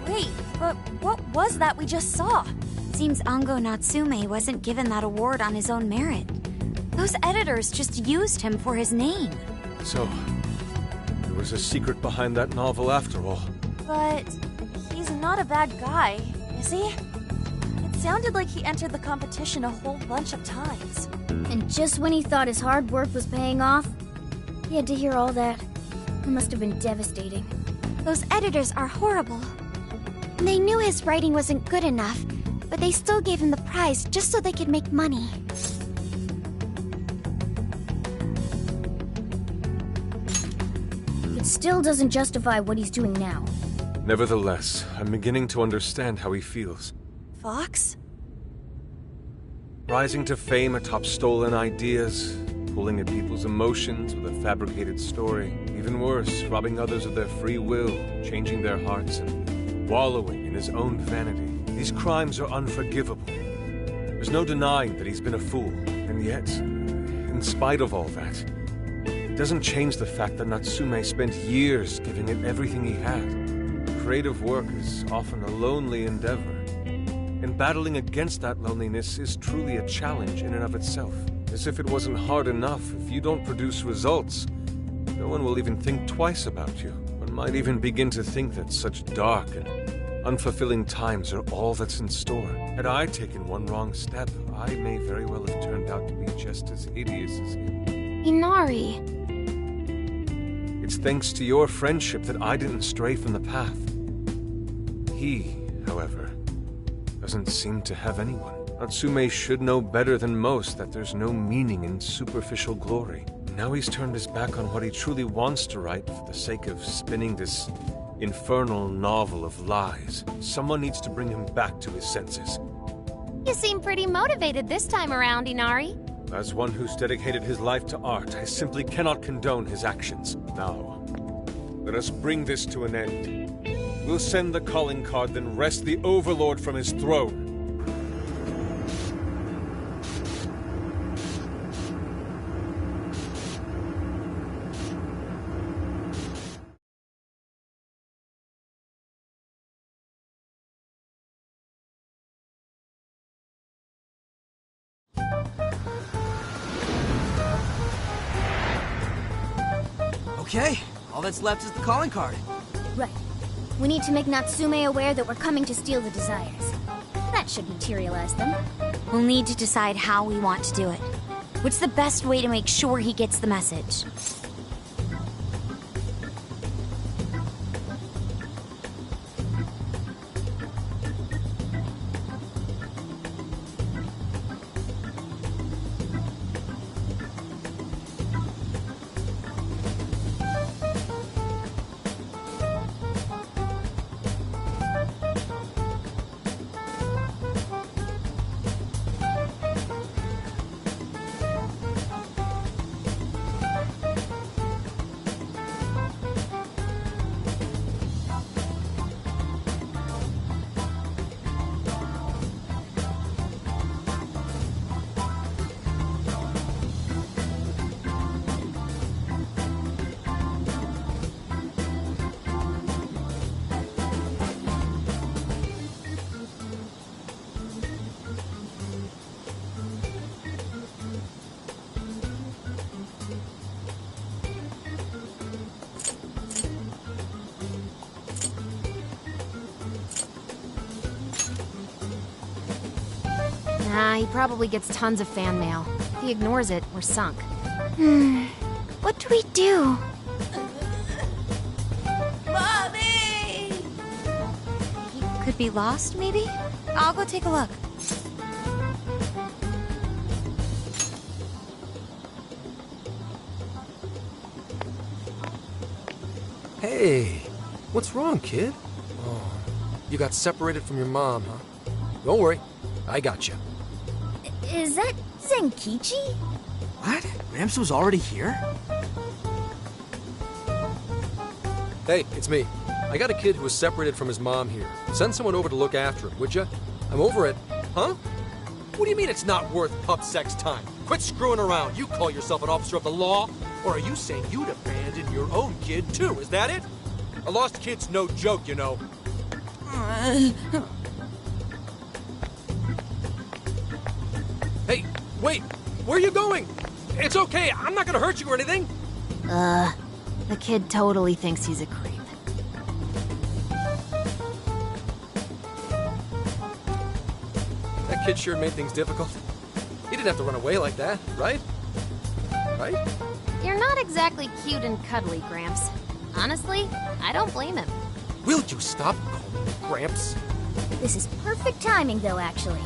Wait, but what was that we just saw? Seems Ango Natsume wasn't given that award on his own merit. Those editors just used him for his name. So, there was a secret behind that novel after all. But he's not a bad guy, is he? It sounded like he entered the competition a whole bunch of times. And just when he thought his hard work was paying off, he had to hear all that. It must have been devastating. Those editors are horrible. They knew his writing wasn't good enough, but they still gave him the prize just so they could make money. It still doesn't justify what he's doing now. Nevertheless, I'm beginning to understand how he feels. Fox? Rising to fame atop stolen ideas, pulling at people's emotions with a fabricated story. Even worse, robbing others of their free will, changing their hearts, and wallowing in his own vanity. These crimes are unforgivable. There's no denying that he's been a fool, and yet, in spite of all that, it doesn't change the fact that Natsume spent years giving it everything he had. Creative work is often a lonely endeavor, and battling against that loneliness is truly a challenge in and of itself. As if it wasn't hard enough, if you don't produce results, no one will even think twice about you. One might even begin to think that such dark and unfulfilling times are all that's in store. Had I taken one wrong step, I may very well have turned out to be just as hideous as him. Inari. It's thanks to your friendship that I didn't stray from the path. He, however, doesn't seem to have anyone. Natsume should know better than most that there's no meaning in superficial glory. Now he's turned his back on what he truly wants to write for the sake of spinning this infernal novel of lies. Someone needs to bring him back to his senses. You seem pretty motivated this time around, Inari. As one who's dedicated his life to art, I simply cannot condone his actions. Now, let us bring this to an end. We'll send the calling card, then wrest the Overlord from his throne. Okay, all that's left is the calling card. Right. We need to make Natsume aware that we're coming to steal the desires. That should materialize them. We'll need to decide how we want to do it. What's the best way to make sure he gets the message? He probably gets tons of fan mail. If he ignores it, we're sunk. What do we do? Mommy! He could be lost, maybe? I'll go take a look. Hey, what's wrong, kid? Oh, you got separated from your mom, huh? Don't worry, I got you. Is that Zenkichi? What? Gramps was already here? Hey, it's me. I got a kid who was separated from his mom here. Send someone over to look after him, would ya? I'm over it. Huh? What do you mean it's not worth pup sex time? Quit screwing around. You call yourself an officer of the law? Or are you saying you'd abandon your own kid, too? Is that it? A lost kid's no joke, you know. Hey, wait! Where are you going? It's okay, I'm not gonna hurt you or anything! The kid totally thinks he's a creep. That kid sure made things difficult. He didn't have to run away like that, right? Right? You're not exactly cute and cuddly, Gramps. Honestly, I don't blame him. Will you stop calling me Gramps? This is perfect timing, though, actually.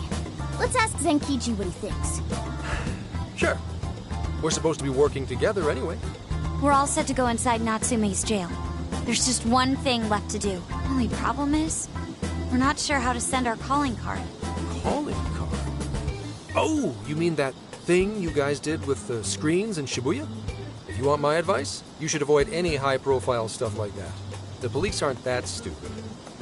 Let's ask Zenkichi what he thinks. Sure. We're supposed to be working together anyway. We're all set to go inside Natsume's jail. There's just one thing left to do. Only problem is, we're not sure how to send our calling card. Calling card? Oh, you mean that thing you guys did with the screens in Shibuya? If you want my advice, you should avoid any high-profile stuff like that. The police aren't that stupid.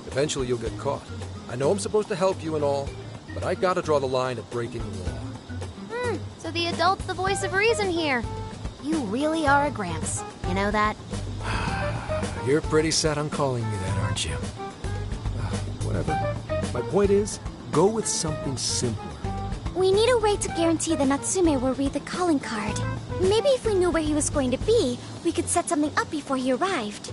Eventually you'll get caught. I know I'm supposed to help you and all, but I gotta draw the line at breaking the law. So the adult's the voice of reason here. You really are a Gramps. You know that? You're pretty set on calling me that, aren't you? Whatever. My point is, go with something simpler. We need a way to guarantee that Natsume will read the calling card. Maybe if we knew where he was going to be, we could set something up before he arrived.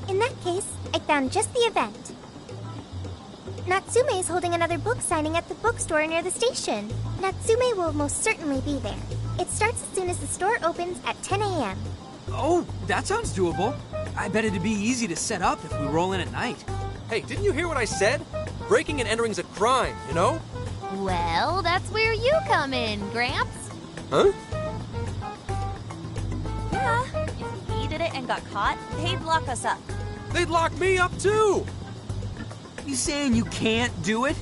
In that case, I found just the event. Natsume is holding another book signing at the bookstore near the station. Natsume will most certainly be there. It starts as soon as the store opens at 10 a.m. Oh, that sounds doable. I bet it'd be easy to set up if we roll in at night. Hey, didn't you hear what I said? Breaking and entering's a crime, you know? Well, that's where you come in, Gramps. Huh? Yeah, if we did it and got caught, they'd lock us up. They'd lock me up too! You saying you can't do it?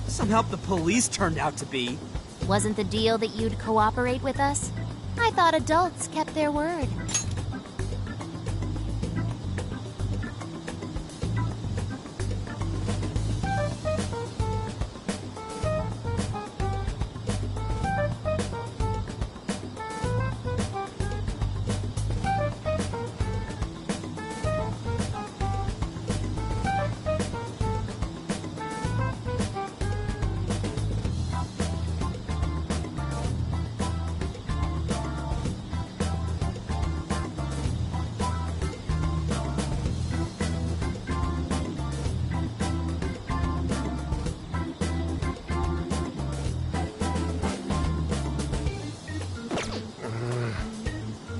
Some help the police turned out to be. Wasn't the deal that you'd cooperate with us? I thought adults kept their word.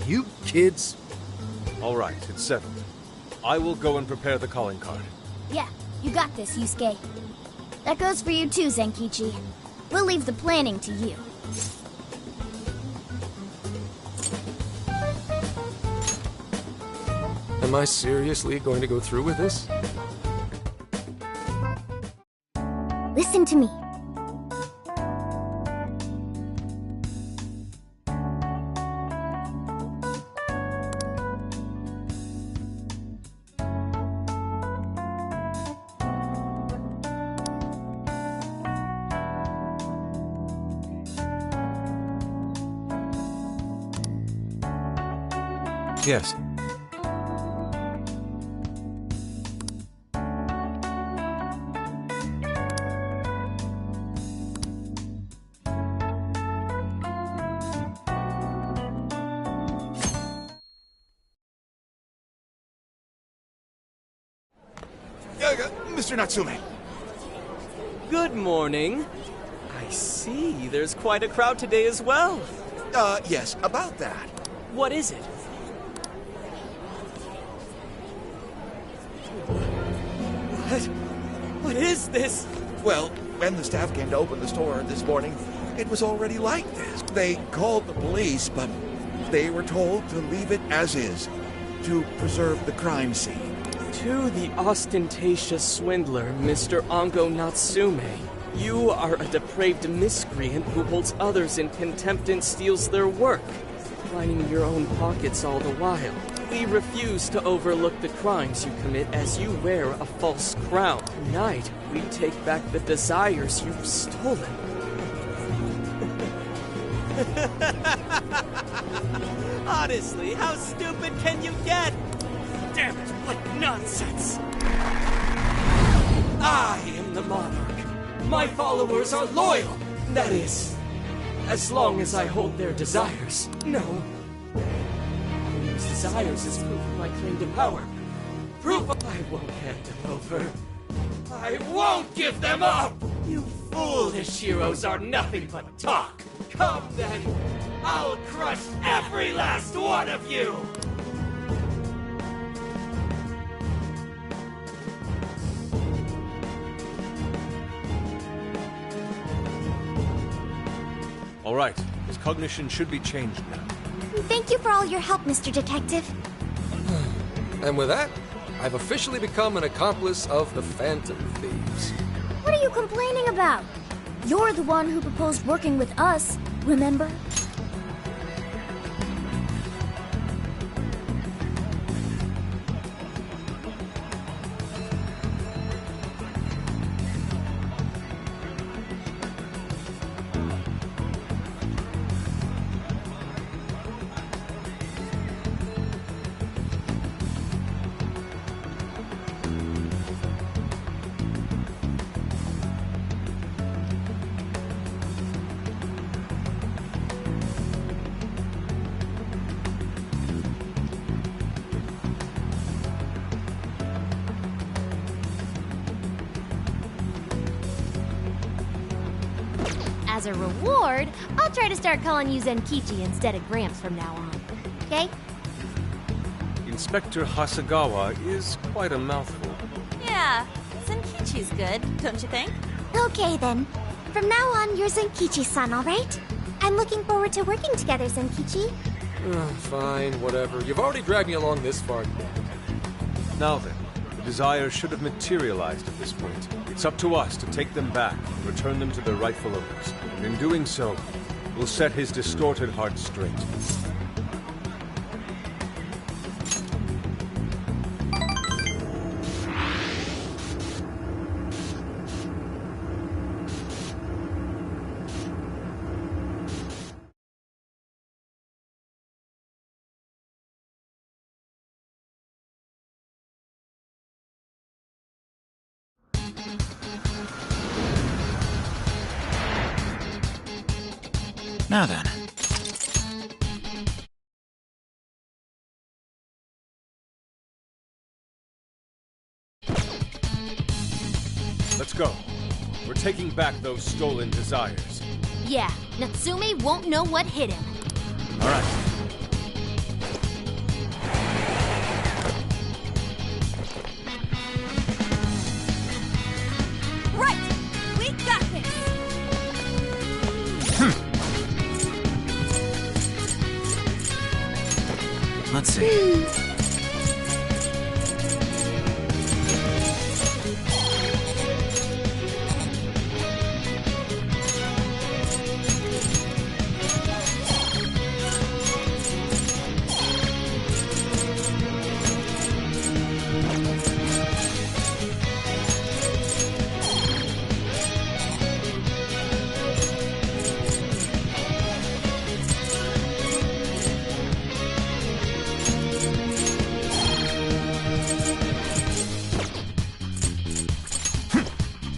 You kids. All right, it's settled. I will go and prepare the calling card. Yeah, you got this, Yusuke. That goes for you too, Zenkichi. We'll leave the planning to you. Am I seriously going to go through with this? Listen to me. Yes. Mr. Natsume. Good morning. I see. There's quite a crowd today as well. Yes, about that. What is it? What is this? Well, when the staff came to open the store this morning, it was already like this. They called the police, but they were told to leave it as is, to preserve the crime scene. To the ostentatious swindler, Mr. Ongo Natsume. You are a depraved miscreant who holds others in contempt and steals their work, lining your own pockets all the while. We refuse to overlook the crimes you commit as you wear a false crown. Tonight, we take back the desires you've stolen. Honestly, how stupid can you get? Damn it, what nonsense! I am the monarch. My followers are loyal. That is, as long as I hold their desires. No. These desires is proof of my claim to power. Proof I won't hand them over. I won't give them up! You foolish heroes are nothing but talk. Come then, I'll crush every last one of you! All right, his cognition should be changed now. Thank you for all your help, Mr. Detective. And with that, I've officially become an accomplice of the Phantom Thieves. What are you complaining about? You're the one who proposed working with us, remember? As a reward, I'll try to start calling you Zenkichi instead of Gramps from now on. Okay? Inspector Hasagawa is quite a mouthful. Yeah, Zenkichi's good, don't you think? Okay then. From now on, you're Zenkichi-san, alright? I'm looking forward to working together, Zenkichi. Fine, whatever. You've already dragged me along this far. Now then, the desires should have materialized at this point. It's up to us to take them back and return them to their rightful owners. And in doing so, we'll set his distorted heart straight. Now then. Let's go. We're taking back those stolen desires. Yeah, Natsume won't know what hit him. All right. Right! We got this! Let's see.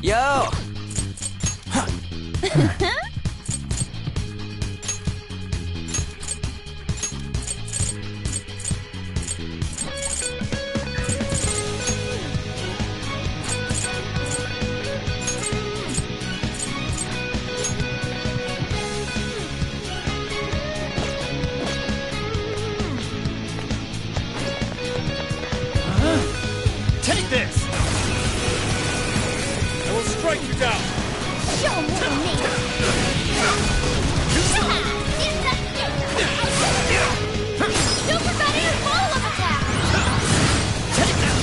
Yo! knocked out! Show 'em what I mean. Super Predator follow-up attack! Take this!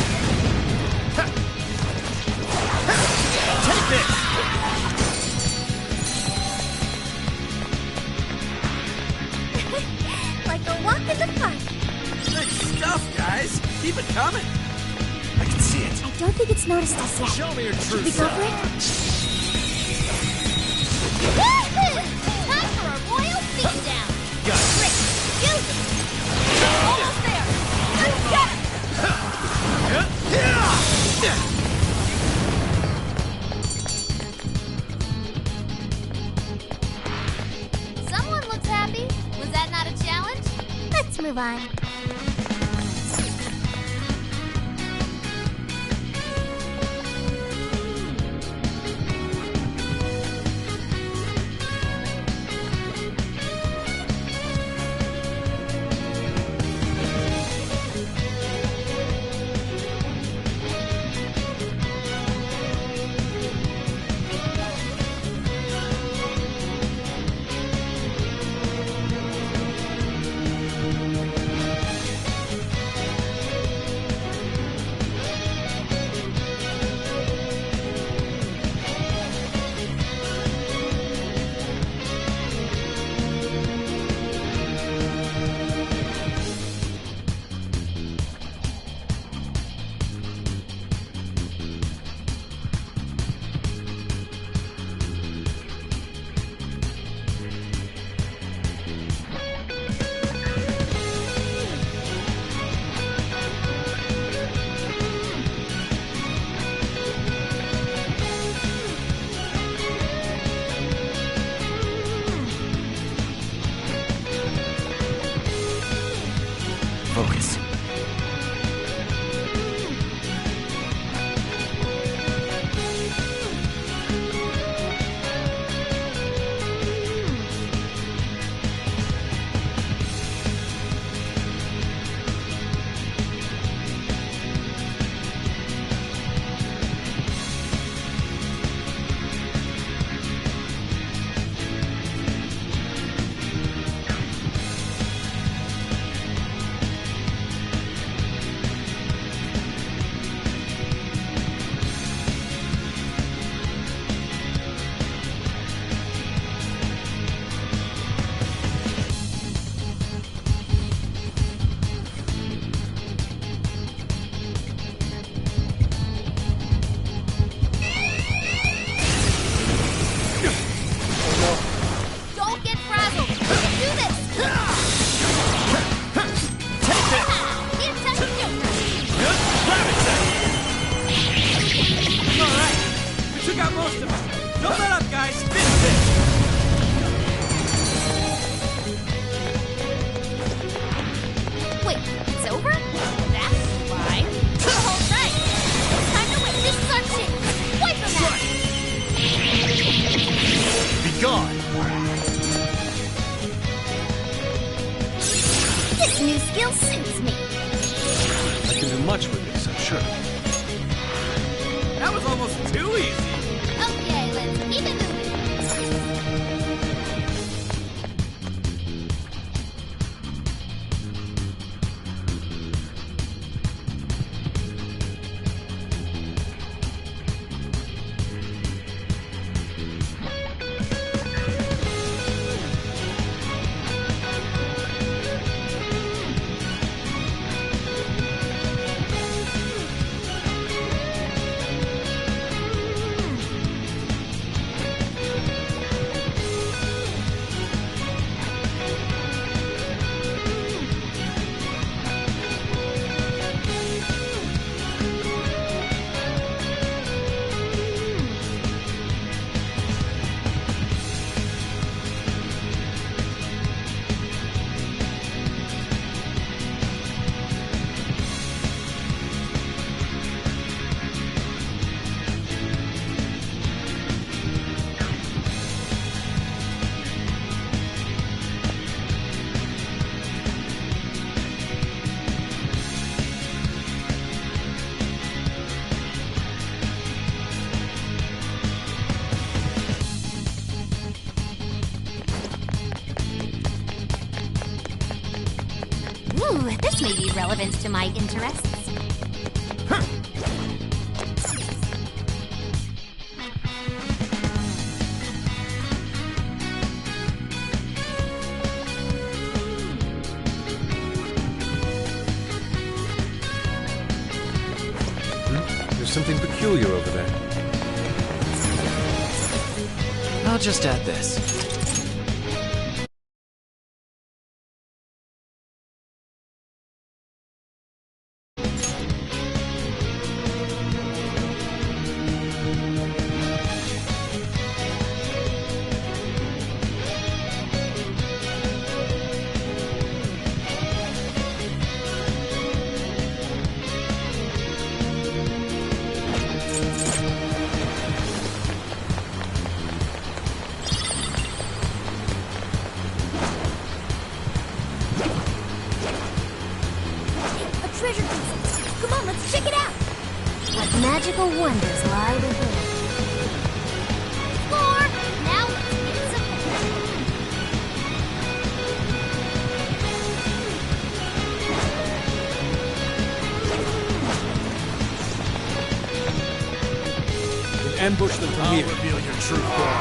Like a walk in the park. Good stuff, guys. Keep it coming. I can see it. I don't think it's noticed us yet. Show me your true Should we go side. for it? Woohoo! Time for a royal beatdown! Got it. Rick, use it! Almost there! Let's get it! Someone looks happy. Was that not a challenge? Let's move on. Focus. Don't get frazzled! We can do this! Take this! It's time to do Alright. We took out most of them. Don't let up, guys. Finish it. Wait, it's over? That's fine. All right. It's time to win. This is our chance. Wipe them out! Be gone! This new skill suits me. I can do much with this, I'm sure. That was almost too easy. Okay, let's keep it moving. may be relevant to my interests. There's something peculiar over there. I'll just add this. Treasure piece! Come on, let's check it out! What magical wonders lie within? Score! Now let's get some We can ambush them from here. Reveal your true form.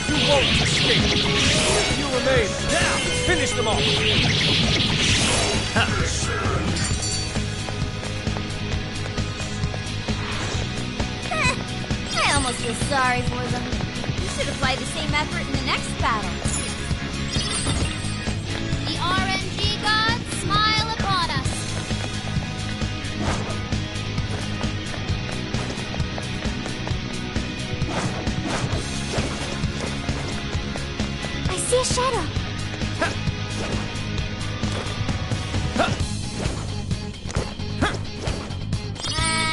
You won't escape! You remain! Now! Finish them all! I almost feel sorry for them. You should apply the same effort in the next battle. The RNG gods smile upon us. I see a shadow.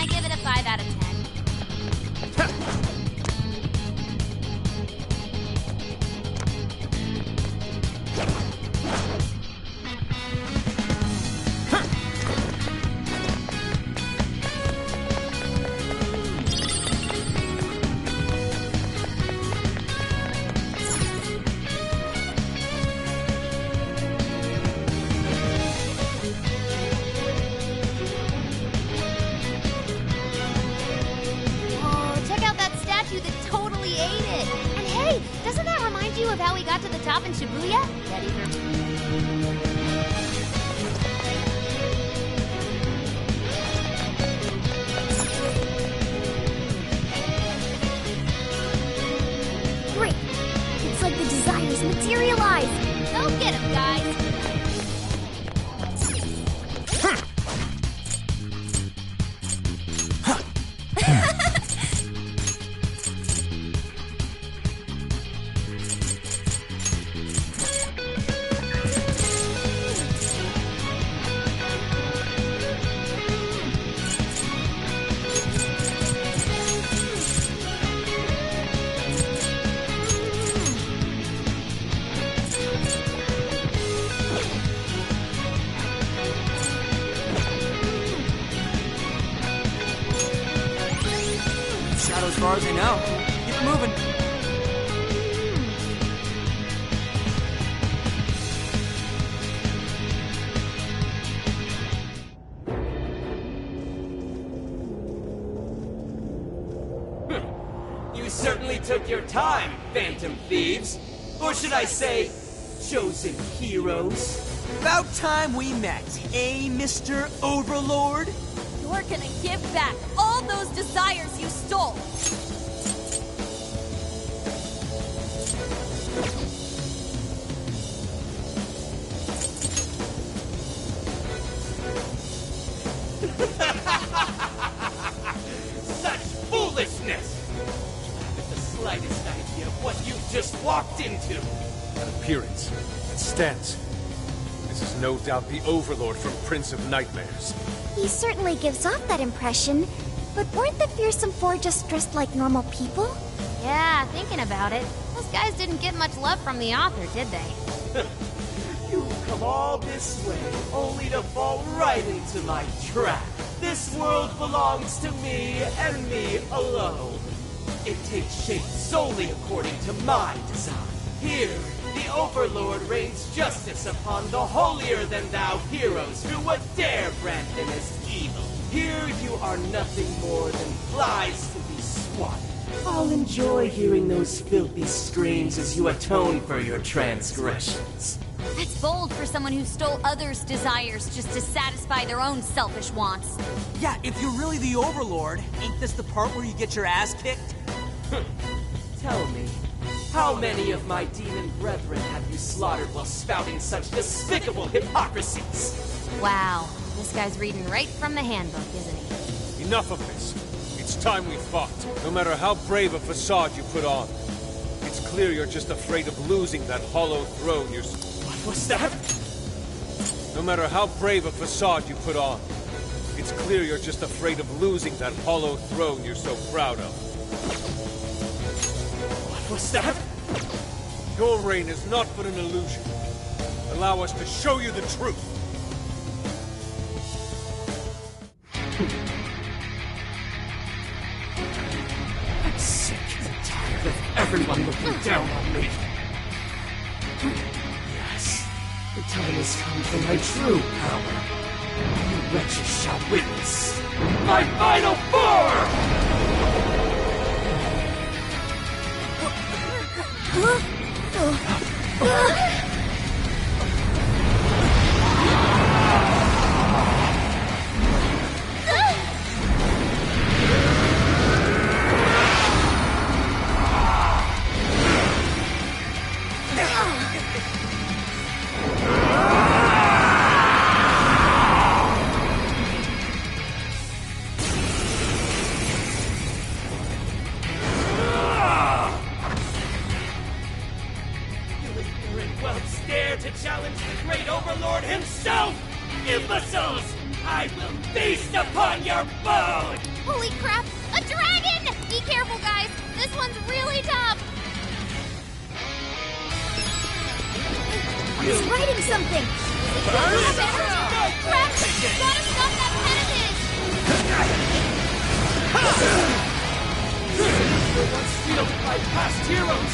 Give it a 5 out of 10. Oh, check out that statue that totally ate it. And hey, doesn't that remind you of how we got to the top in Shibuya? Ready for... Great. It's like the desires materialize. Go get him, guys. Shadow as far as I know. Keep it moving. You certainly took your time, Phantom Thieves. Or should I say, chosen heroes? About time we met, eh, Mr. Overlord? You're gonna give back all those desires you stole. Such foolishness! You haven't the slightest idea of what you've just walked into. That appearance, that stance. This is no doubt the Overlord from Prince of Nightmares. He certainly gives off that impression, but weren't the fearsome four just dressed like normal people? Yeah, thinking about it, those guys didn't get much love from the author, did they? You've come all this way only to fall right into my trap. This world belongs to me and me alone. It takes shape solely according to my design. Here, The Overlord rains justice upon the holier-than-thou heroes who would dare brand them as evil. Here you are nothing more than flies to be swatted. I'll enjoy hearing those filthy screams as you atone for your transgressions. That's bold for someone who stole others' desires just to satisfy their own selfish wants. Yeah, if you're really the Overlord, ain't this the part where you get your ass kicked? Tell me, how many of my demon brethren have you slaughtered while spouting such despicable hypocrisies? Wow, this guy's reading right from the handbook, isn't he? Enough of this. It's time we fought. No matter how brave a facade you put on, it's clear you're just afraid of losing that hollow throne you're... What was that? No matter how brave a facade you put on, it's clear you're just afraid of losing that hollow throne you're so proud of. What was that? Your reign is not but an illusion. Allow us to show you the truth. I'm sick and tired of everyone looking down on me. Yes, the time has come for my true power. You wretches shall witness my final form! Holy crap! A dragon! Be careful, guys! This one's really tough! He's writing something! Crap! Gotta stop that pen of his! You're once wielded by past heroes!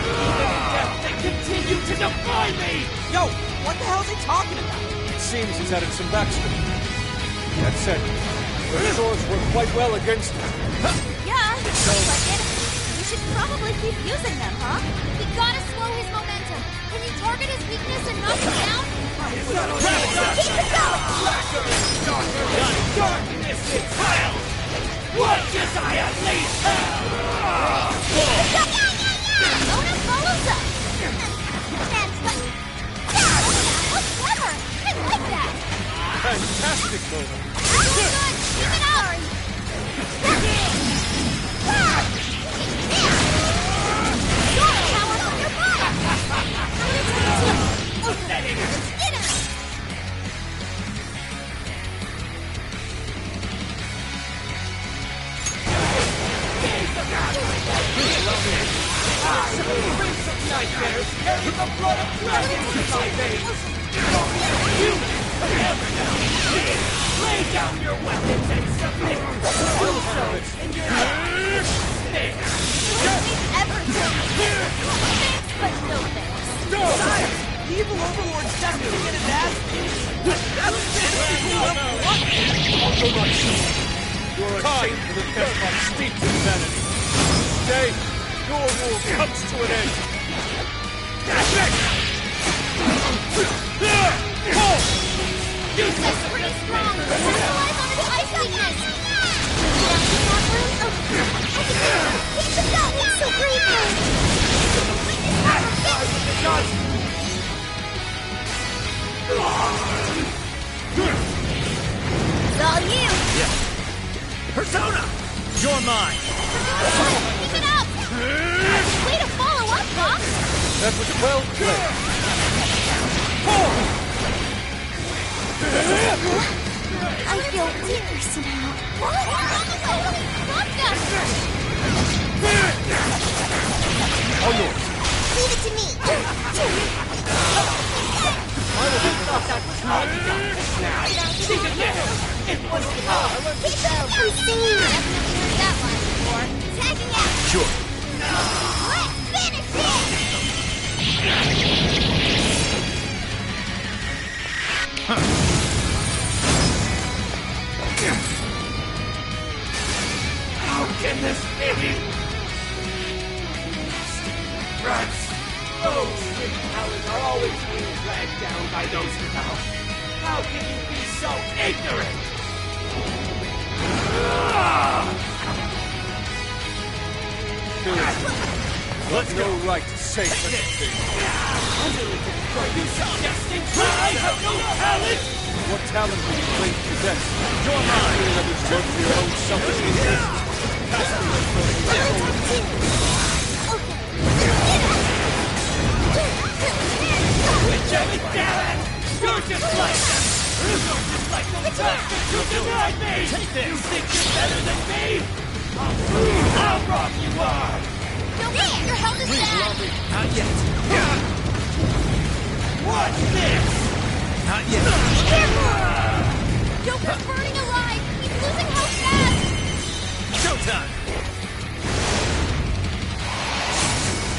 Even in death, they continue to defy me! Yo, what the hell's he talking about? It seems he's added some backstory. That said, your swords work quite well against him. Yeah, looks like it. We should probably keep using them, huh? We gotta slow his momentum. Can you target his weakness and knock him down? Keep it going! Darkness itself! What does I unleash hell? Mona follows us! What's clever? I like that! Fantastic, Mona. Good! Keep it up! Your power on your body! Get him! Prince of Nightmares carry the blood of dragons in my veins! You never know! Lay down your weapons and submit! Do so in your hands! There! Everything! Thanks, but no thanks. Sire, the evil Overlord's definitely get his ass beat. That's You're a shame for the despot steeped in vanity. Today, your rule comes to an end. That's it! That's pretty strong! Capitalize on his ice weakness! Keep it going! So brave! It's all you! Yeah. Persona! You're mine! Keep it up! Way to follow up, Doc! That was well played. I feel weaker somehow. All yours. Leave it to me! Think again! It was love! Keep it up! I'm singing! Definitely heard that line before. Tagging out! Sure. Let's finish it! How can this be? Rats! Those with talent are always being dragged down by those without. How can you be so ignorant? What's no right to say such a thing? Are you suggesting I have no talent? What talent do you claim to possess? Your mind doing others work for your own selfish interests. Jimmy, damn it! You're just like them! You're just like those bastards who denied me! You think you're better than me? I'll prove how wrong you are! Your health is bad! Not yet. What's this? Not yet. Joker's burning alive! He's losing health fast! Showtime!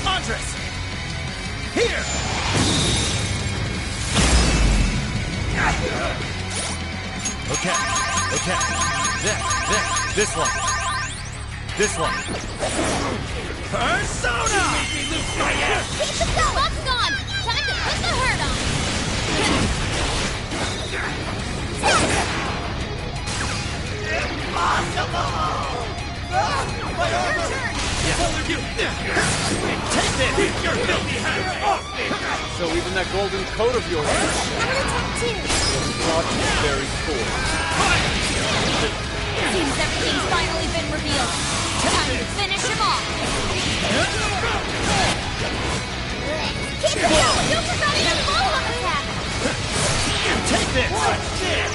Andres! Here! Okay. There. This one. Persona! Keep the spot's gone! Time to put the hurt on! Impossible! My armor! Take this! Keep your filthy hands off me! So even that golden coat of yours brought you very poor. Seems everything's finally been revealed. Time to finish him off! Keep it going! Joker's not even follow-up attack! Take this! What's this?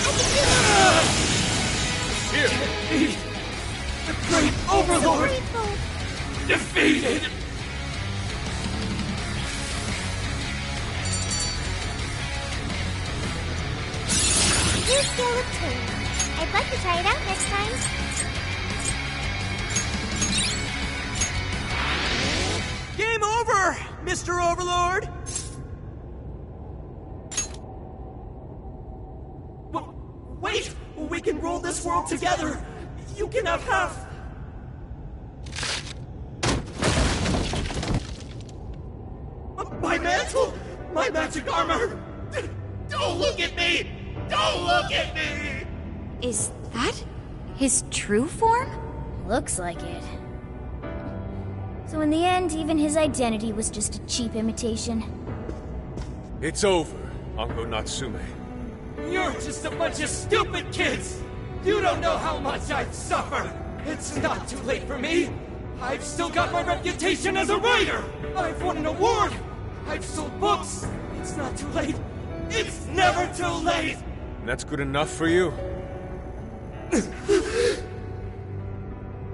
Here! The Great Overlord! Defeated! New skill obtained. I'd like to try it out next time. Game over, Mr. Overlord! Wait! We can rule this world together! You can have half! My mantle! My magic armor! Don't look at me! Don't look at me! Is that his true form? Looks like it. So in the end, even his identity was just a cheap imitation. It's over, Ango Natsume. You're just a bunch of stupid kids! You don't know how much I've suffered! It's not too late for me! I've still got my reputation as a writer! I've won an award! I've sold books! It's not too late! It's never too late! And that's good enough for you?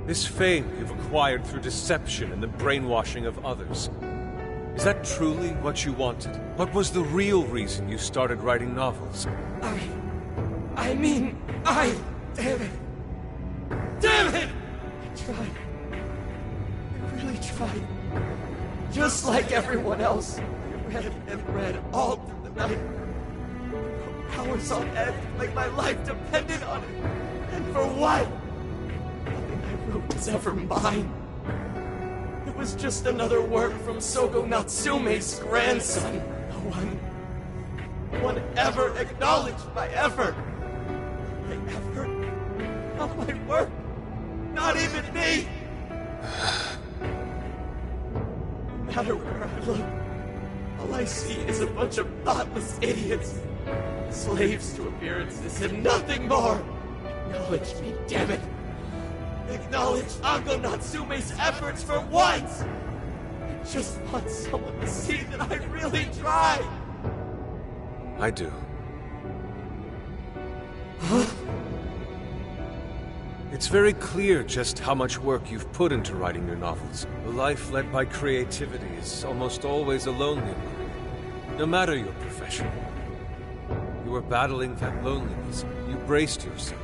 This fame you've acquired through deception and the brainwashing of others. Is that truly what you wanted? What was the real reason you started writing novels? I mean, damn it! Damn it! I tried. I really tried. Just like everyone else. I read all through the night. Hours on end, like my life depended on it. And for what? Nothing I wrote was ever mine. It was just another work from Sogo Natsume's grandson. No one ever acknowledged my effort. My effort? Not my work. Not even me. No matter where I look, all I see is a bunch of thoughtless idiots. Slaves to appearances and nothing more. Acknowledge me, damn it. Acknowledge Ango Natsume's efforts for once! I just want someone to see that I really tried! I do. Huh? It's very clear just how much work you've put into writing your novels. A life led by creativity is almost always a lonely one, no matter your profession. You were battling that loneliness. You braced yourself,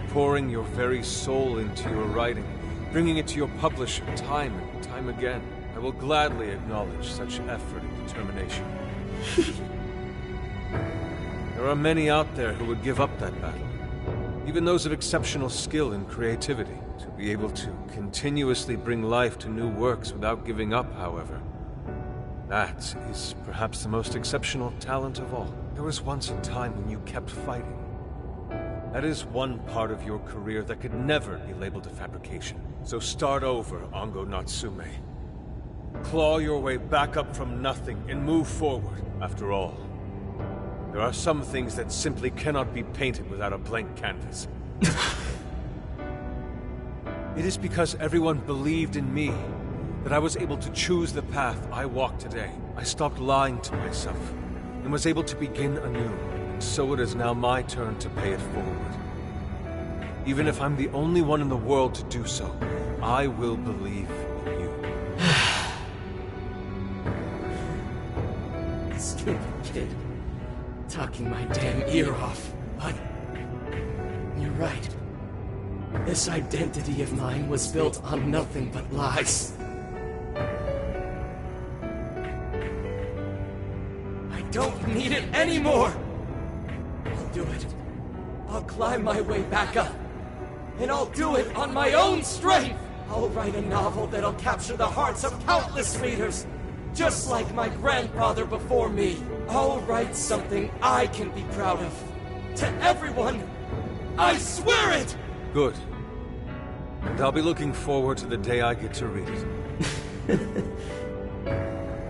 pouring your very soul into your writing, bringing it to your publisher time and time again. I will gladly acknowledge such effort and determination. There are many out there who would give up that battle. Even those of exceptional skill and creativity. To be able to continuously bring life to new works without giving up, however, that is perhaps the most exceptional talent of all. There was once a time when you kept fighting. That is one part of your career that could never be labeled a fabrication. So start over, Ongo Natsume. Claw your way back up from nothing and move forward. After all, there are some things that simply cannot be painted without a blank canvas. It is because everyone believed in me that I was able to choose the path I walk today. I stopped lying to myself and was able to begin anew. And so it is now my turn to pay it forward. Even if I'm the only one in the world to do so, I will believe in you. Stupid kid. Talking my damn ear off. But you're right. This identity of mine was built on nothing but lies. I don't need it anymore! I'll do it. I'll climb my way back up. And I'll do it on my own strength! I'll write a novel that'll capture the hearts of countless readers, just like my grandfather before me. I'll write something I can be proud of. To everyone! I swear it! Good. And I'll be looking forward to the day I get to read it.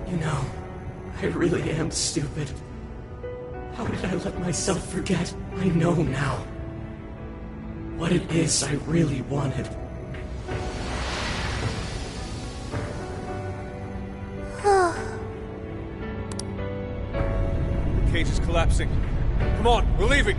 You know, I really am stupid. How did I let myself forget? I know now what it is I really wanted. The cage is collapsing. Come on, we're leaving!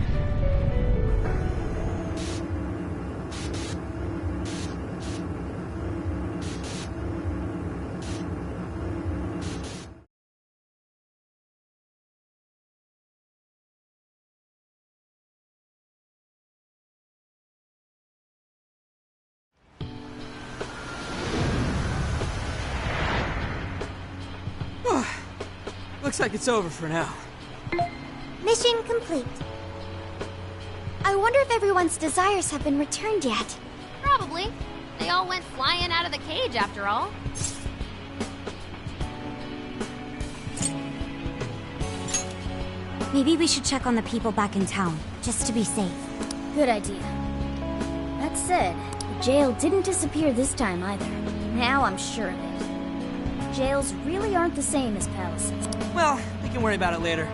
Looks like it's over for now. Mission complete. I wonder if everyone's desires have been returned yet. Probably. They all went flying out of the cage after all. Maybe we should check on the people back in town, just to be safe. Good idea. That said, the jail didn't disappear this time either. Now I'm sure of it. Jails really aren't the same as palaces. Well, we can worry about it later.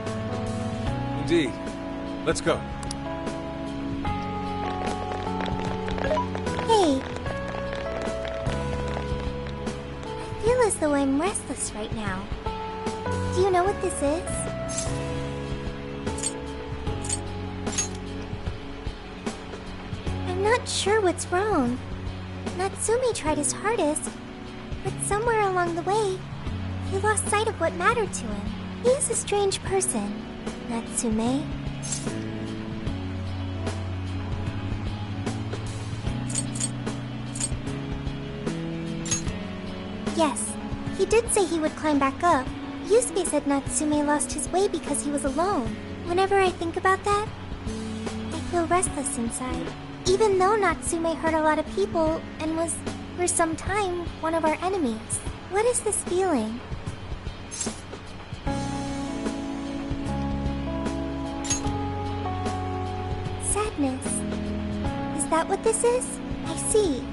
Indeed. Let's go. Hey. I feel as though I'm restless right now. Do you know what this is? I'm not sure what's wrong. Natsumi tried his hardest, but somewhere along the way, he lost sight of what mattered to him. He's a strange person, Natsume. Yes, he did say he would climb back up. Yusuke said Natsume lost his way because he was alone. Whenever I think about that, I feel restless inside. Even though Natsume hurt a lot of people and was, for some time, one of our enemies. What is this feeling? Sadness. Is that what this is? I see.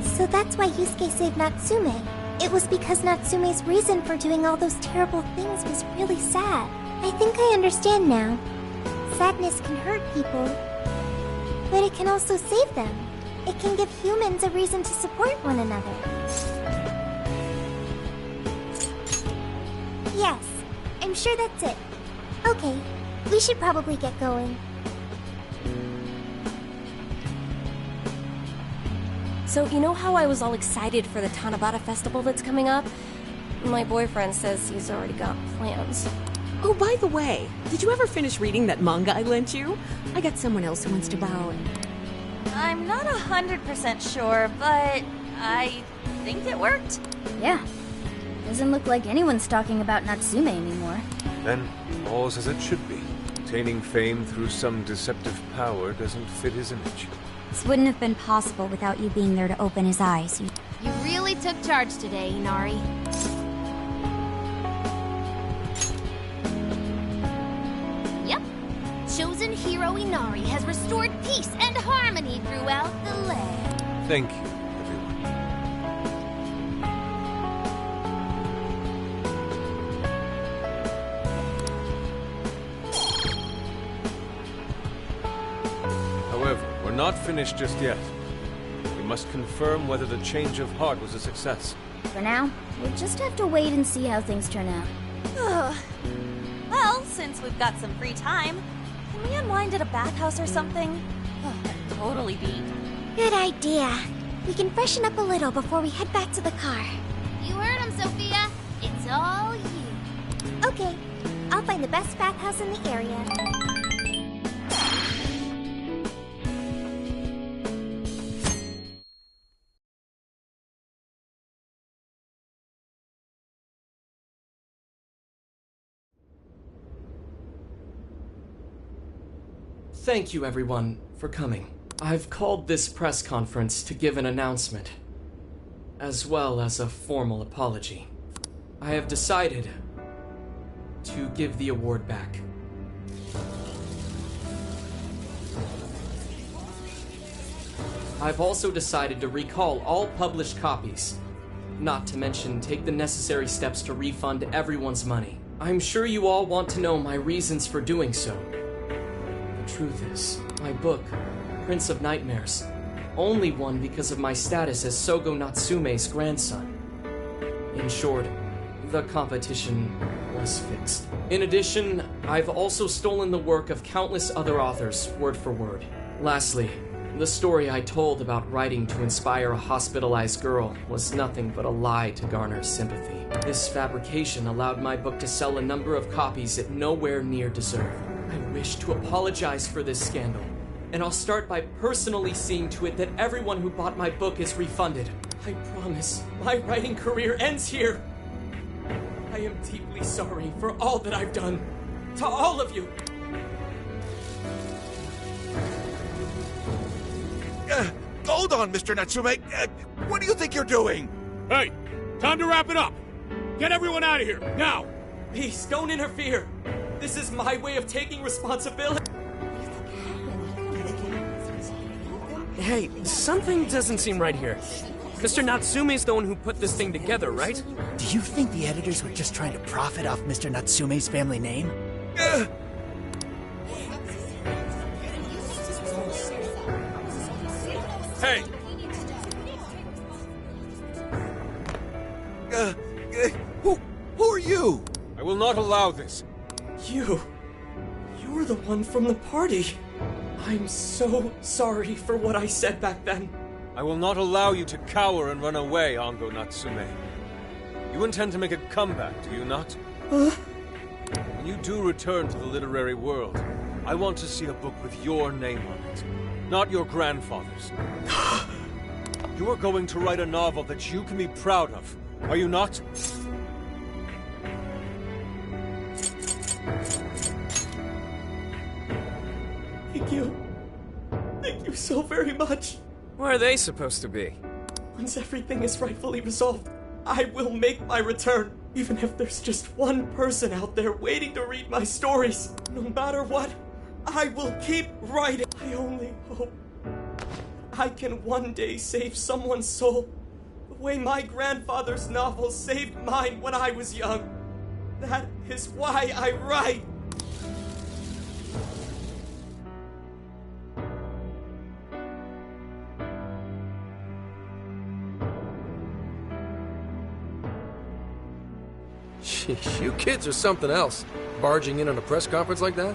So that's why Yusuke saved Natsume. It was because Natsume's reason for doing all those terrible things was really sad. I think I understand now. Sadness can hurt people, but it can also save them. It can give humans a reason to support one another. Yes, I'm sure that's it. Okay, we should probably get going. So, you know how I was all excited for the Tanabata festival that's coming up? My boyfriend says he's already got plans. Oh, by the way, did you ever finish reading that manga I lent you? I got someone else who wants to borrow it. I'm not 100% sure, but I think it worked. Yeah, Doesn't look like anyone's talking about Natsume anymore. Then, all's as it should be. Attaining fame through some deceptive power doesn't fit his image. This wouldn't have been possible without you being there to open his eyes. You really took charge today, Inari. Yep. Chosen hero Inari has restored peace and harmony throughout the land. Thank you, everyone. However, we're not finished just yet. We must confirm whether the change of heart was a success. For now, we'll just have to wait and see how things turn out. Well, since we've got some free time, can we unwind at a bathhouse or something? Totally beat. Good idea. We can freshen up a little before we head back to the car. You heard him, Sophia. It's all you. Okay, I'll find the best bathhouse in the area. Thank you, everyone, for coming. I've called this press conference to give an announcement, as well as a formal apology. I have decided to give the award back. I've also decided to recall all published copies, not to mention take the necessary steps to refund everyone's money. I'm sure you all want to know my reasons for doing so. The truth is, my book, Prince of Nightmares, only won because of my status as Sogo Natsume's grandson. In short, the competition was fixed. In addition, I've also stolen the work of countless other authors, word for word. Lastly, the story I told about writing to inspire a hospitalized girl was nothing but a lie to garner sympathy. This fabrication allowed my book to sell a number of copies it nowhere near deserved. I wish to apologize for this scandal, and I'll start by personally seeing to it that everyone who bought my book is refunded. I promise, my writing career ends here. I am deeply sorry for all that I've done. To all of you. Hold on, Mr. Natsume. What do you think you're doing? Hey, time to wrap it up. Get everyone out of here, now! Please, don't interfere. This is my way of taking responsibility. Hey, something doesn't seem right here. Mr. Natsume's the one who put this thing together, right? Do you think the editors were just trying to profit off Mr. Natsume's family name? Hey! Who are you? I will not allow this. You're the one from the party. I'm so sorry for what I said back then. I will not allow you to cower and run away, Ango Natsume. You intend to make a comeback, do you not? When you do return to the literary world, I want to see a book with your name on it, not your grandfather's. You are going to write a novel that you can be proud of, are you not? Thank you. Thank you so very much. Where are they supposed to be? Once everything is rightfully resolved, I will make my return. Even if there's just one person out there waiting to read my stories. No matter what, I will keep writing. I only hope I can one day save someone's soul the way my grandfather's novel saved mine when I was young. That is why I write. Sheesh, you kids are something else. Barging in on a press conference like that?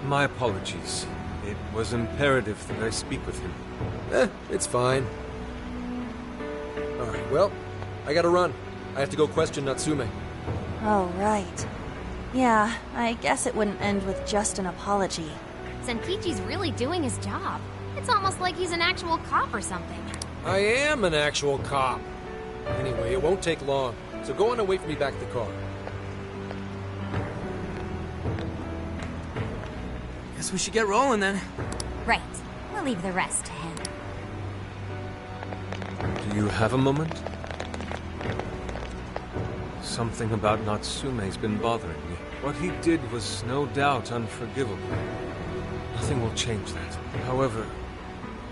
My apologies. It was imperative that I speak with him. It's fine. Alright, well, I gotta run. I have to go question Natsume. Oh, right. Yeah, I guess it wouldn't end with just an apology. Senkichi's really doing his job. It's almost like he's an actual cop or something. I am an actual cop. Anyway, it won't take long. So go on and wait for me back at the car. Guess we should get rolling then. Right. We'll leave the rest to him. Do you have a moment? Something about Natsume's been bothering me. What he did was no doubt unforgivable. Nothing will change that. However,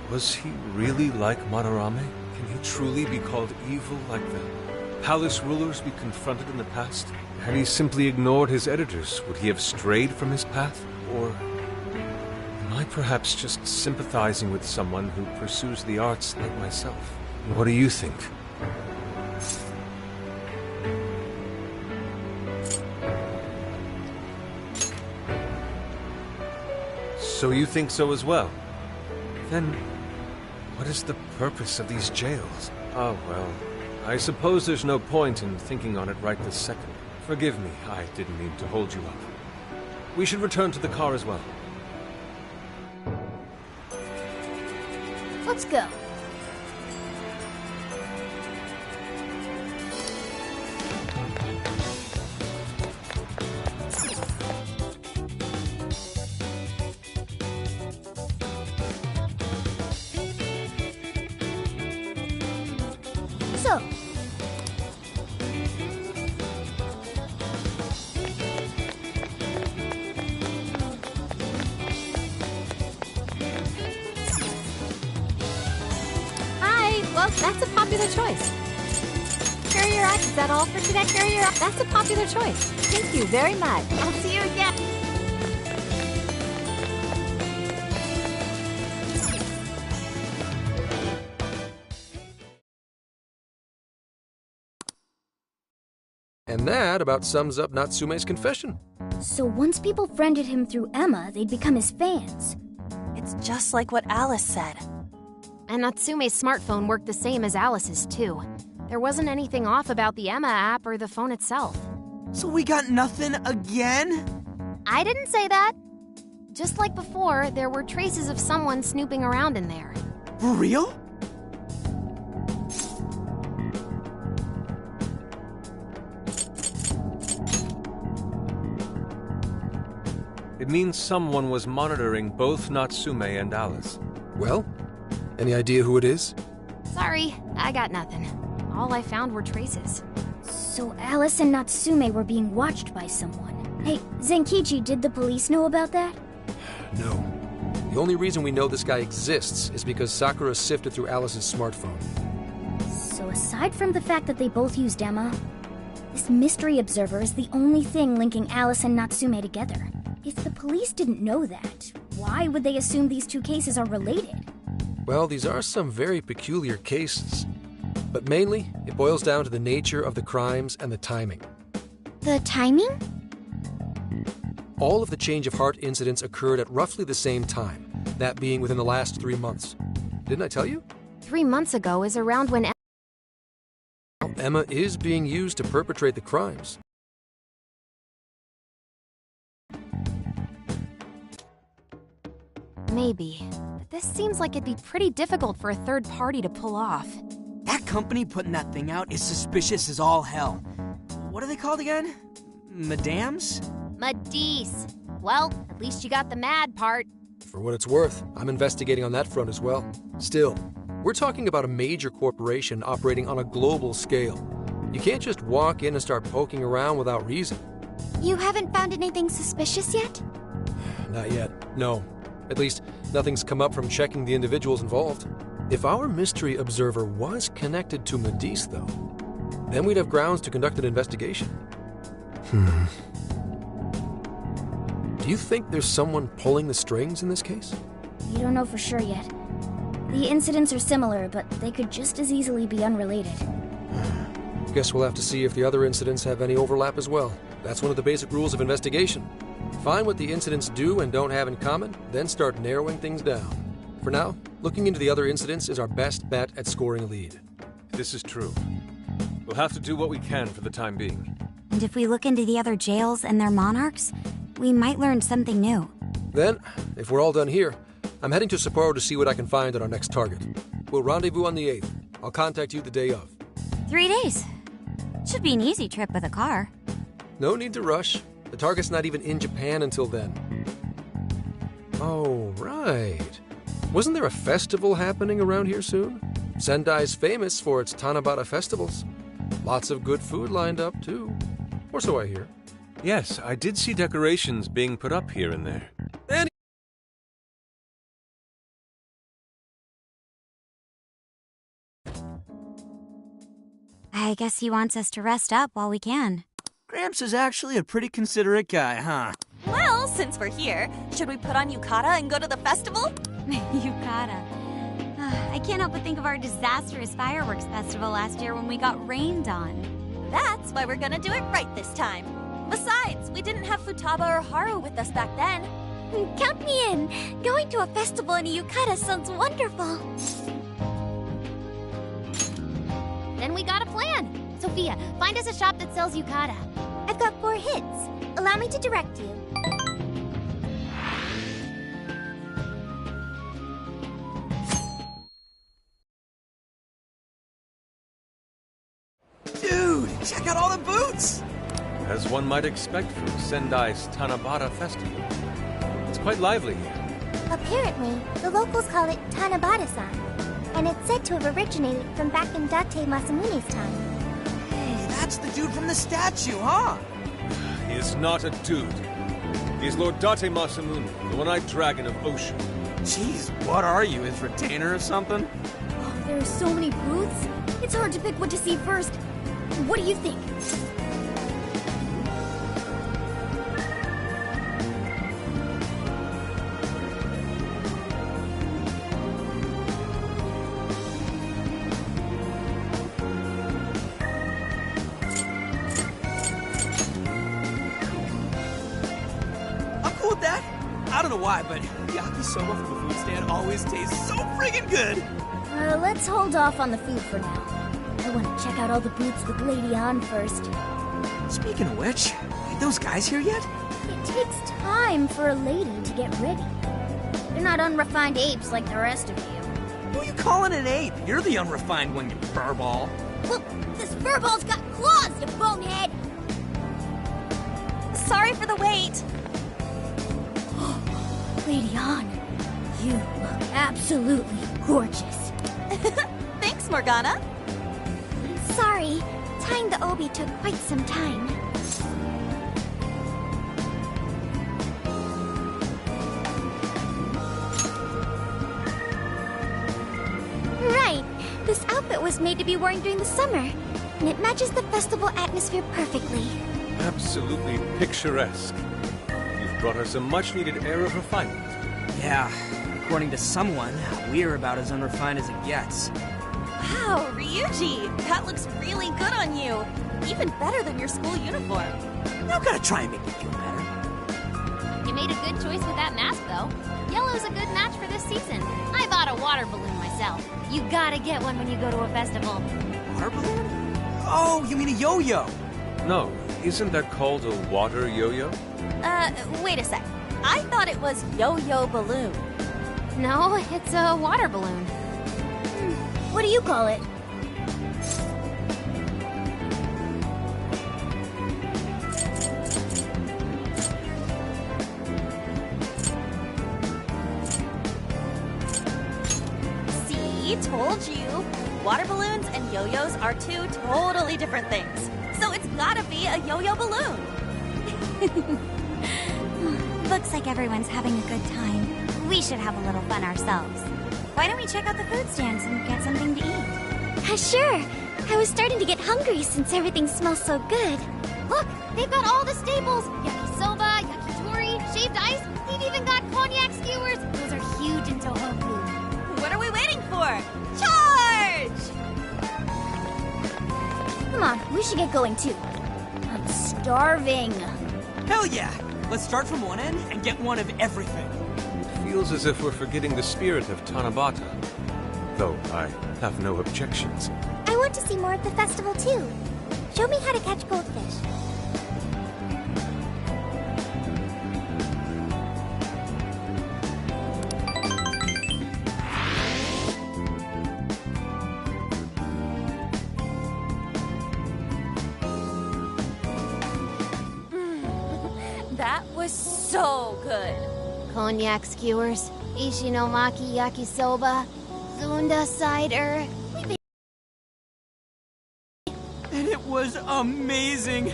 was he really like Madarame? Can he truly be called evil like the palace rulers we confronted in the past? Had he simply ignored his editors, would he have strayed from his path? Or am I perhaps just sympathizing with someone who pursues the arts like myself? What do you think? So you think so as well? Then, what is the purpose of these jails? Oh, well, I suppose there's no point in thinking on it right this second. Forgive me, I didn't mean to hold you up. We should return to the car as well. Let's go. So, Hi. Well, that's a popular choice. Carry your eye. Is that all for today? Carry your eye. That's a popular choice. Thank you very much. I'll see you again. And that about sums up Natsume's confession. So once people friended him through Emma, they'd become his fans. It's just like what Alice said. And Natsume's smartphone worked the same as Alice's, too. There wasn't anything off about the Emma app or the phone itself. So we got nothing again? I didn't say that. Just like before, there were traces of someone snooping around in there. For real? It means someone was monitoring both Natsume and Alice. Well, any idea who it is? Sorry, I got nothing. All I found were traces. So Alice and Natsume were being watched by someone. Hey, Zenkichi, did the police know about that? No. The only reason we know this guy exists is because Sakura sifted through Alice's smartphone. So aside from the fact that they both used Emma, this mystery observer is the only thing linking Alice and Natsume together. If the police didn't know that, why would they assume these two cases are related? Well, these are some very peculiar cases. But mainly, it boils down to the nature of the crimes and the timing. The timing? All of the change of heart incidents occurred at roughly the same time, that being within the last 3 months. Didn't I tell you? 3 months ago is around when Emma is being used to perpetrate the crimes. Maybe. But this seems like it'd be pretty difficult for a third party to pull off. That company putting that thing out is suspicious as all hell. What are they called again? Madams? Madisse. Well, at least you got the mad part. For what it's worth, I'm investigating on that front as well. Still, we're talking about a major corporation operating on a global scale. You can't just walk in and start poking around without reason. You haven't found anything suspicious yet? Not yet, no. At least, nothing's come up from checking the individuals involved. If our mystery observer was connected to Madisse, though, then we'd have grounds to conduct an investigation. Do you think there's someone pulling the strings in this case? We don't know for sure yet. The incidents are similar, but they could just as easily be unrelated. Guess we'll have to see if the other incidents have any overlap as well. That's one of the basic rules of investigation. Find what the incidents do and don't have in common, then start narrowing things down. For now, looking into the other incidents is our best bet at scoring a lead. This is true. We'll have to do what we can for the time being. And if we look into the other jails and their monarchs, we might learn something new. Then, if we're all done here, I'm heading to Sapporo to see what I can find on our next target. We'll rendezvous on the 8th. I'll contact you the day of. 3 days. Should be an easy trip with a car. No need to rush. The target's not even in Japan until then. Oh, right. Wasn't there a festival happening around here soon? Sendai's famous for its Tanabata festivals. Lots of good food lined up, too. Or so I hear. Yes, I did see decorations being put up here and there. And I guess he wants us to rest up while we can. Gramps is actually a pretty considerate guy, huh? Well, since we're here, should we put on yukata and go to the festival? Yukata. I can't help but think of our disastrous fireworks festival last year when we got rained on. That's why we're gonna do it right this time. Besides, we didn't have Futaba or Haru with us back then. Count me in. Going to a festival in a yukata sounds wonderful. Then we got a plan. Sophia, find us a shop that sells yukata. I've got 4 hits. Allow me to direct you. Dude, check out all the booths! As one might expect from Sendai's Tanabata festival. It's quite lively here. Apparently, the locals call it Tanabata-san, and it's said to have originated from back in Date Masamune's time. Hey, that's the dude from the statue, huh? He is not a dude. He is Lord Date Masamune, the one-eyed dragon of Ocean. Jeez, what are you, his retainer or something? Oh, there are so many booths. It's hard to pick what to see first. What do you think? I'm cool with that. I don't know why, but yakisoba from the food stand always tastes so friggin' good. Let's hold off on the food for now. I want to check out all the booths with Lady On first. Speaking of which, ain't those guys here yet? It takes time for a lady to get ready. They're not unrefined apes like the rest of you. Who are you calling an ape? You're the unrefined one, you furball. Look, this furball's got claws, you bonehead! Sorry for the wait. Lady On, you look absolutely gorgeous. Thanks, Morgana. Sorry, tying the obi took quite some time. Right, this outfit was made to be worn during the summer, and it matches the festival atmosphere perfectly. Absolutely picturesque. You've brought us a much-needed air of refinement. Yeah, according to someone, we're about as unrefined as it gets. Wow, Ryuji, that looks really good on you. Even better than your school uniform. You don't gotta try and make me feel better. You made a good choice with that mask, though. Yellow's a good match for this season. I bought a water balloon myself. You gotta get one when you go to a festival. Water balloon? Oh, you mean a yo-yo? No, isn't that called a water yo-yo? Wait a sec. I thought it was yo-yo balloon. No, it's a water balloon. What do you call it? See, told you. Water balloons and yo-yos are 2 totally different things. So it's gotta be a yo-yo balloon. Looks like everyone's having a good time. We should have a little fun ourselves. Why don't we check out the food stands and get something to eat? Sure. I was starting to get hungry since everything smells so good. Look, they've got all the staples. Yakisoba, yakitori, shaved ice. They've even got cognac skewers. Those are huge in Tohoku. What are we waiting for? Charge! Come on, we should get going too. I'm starving. Hell yeah! Let's start from one end and get one of everything. Feels as if we're forgetting the spirit of Tanabata. Though I have no objections. I want to see more of the festival too. Show me how to catch goldfish. so good. Cognac skewers, Ishinomaki yakisoba, Zunda cider. And it was amazing.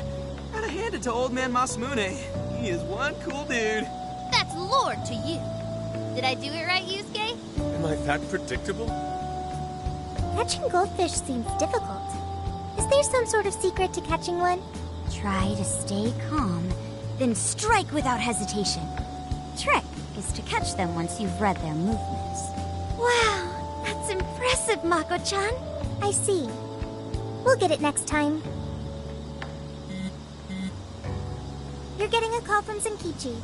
Gotta hand it to old man Masamune. He is one cool dude. That's Lord to you. Did I do it right, Yusuke? Am I that predictable? Catching goldfish seems difficult. Is there some sort of secret to catching one? Try to stay calm, then strike without hesitation. Trick is to catch them once you've read their movements. Wow, that's impressive, Mako-chan. I see. We'll get it next time. You're getting a call from Zenkichi.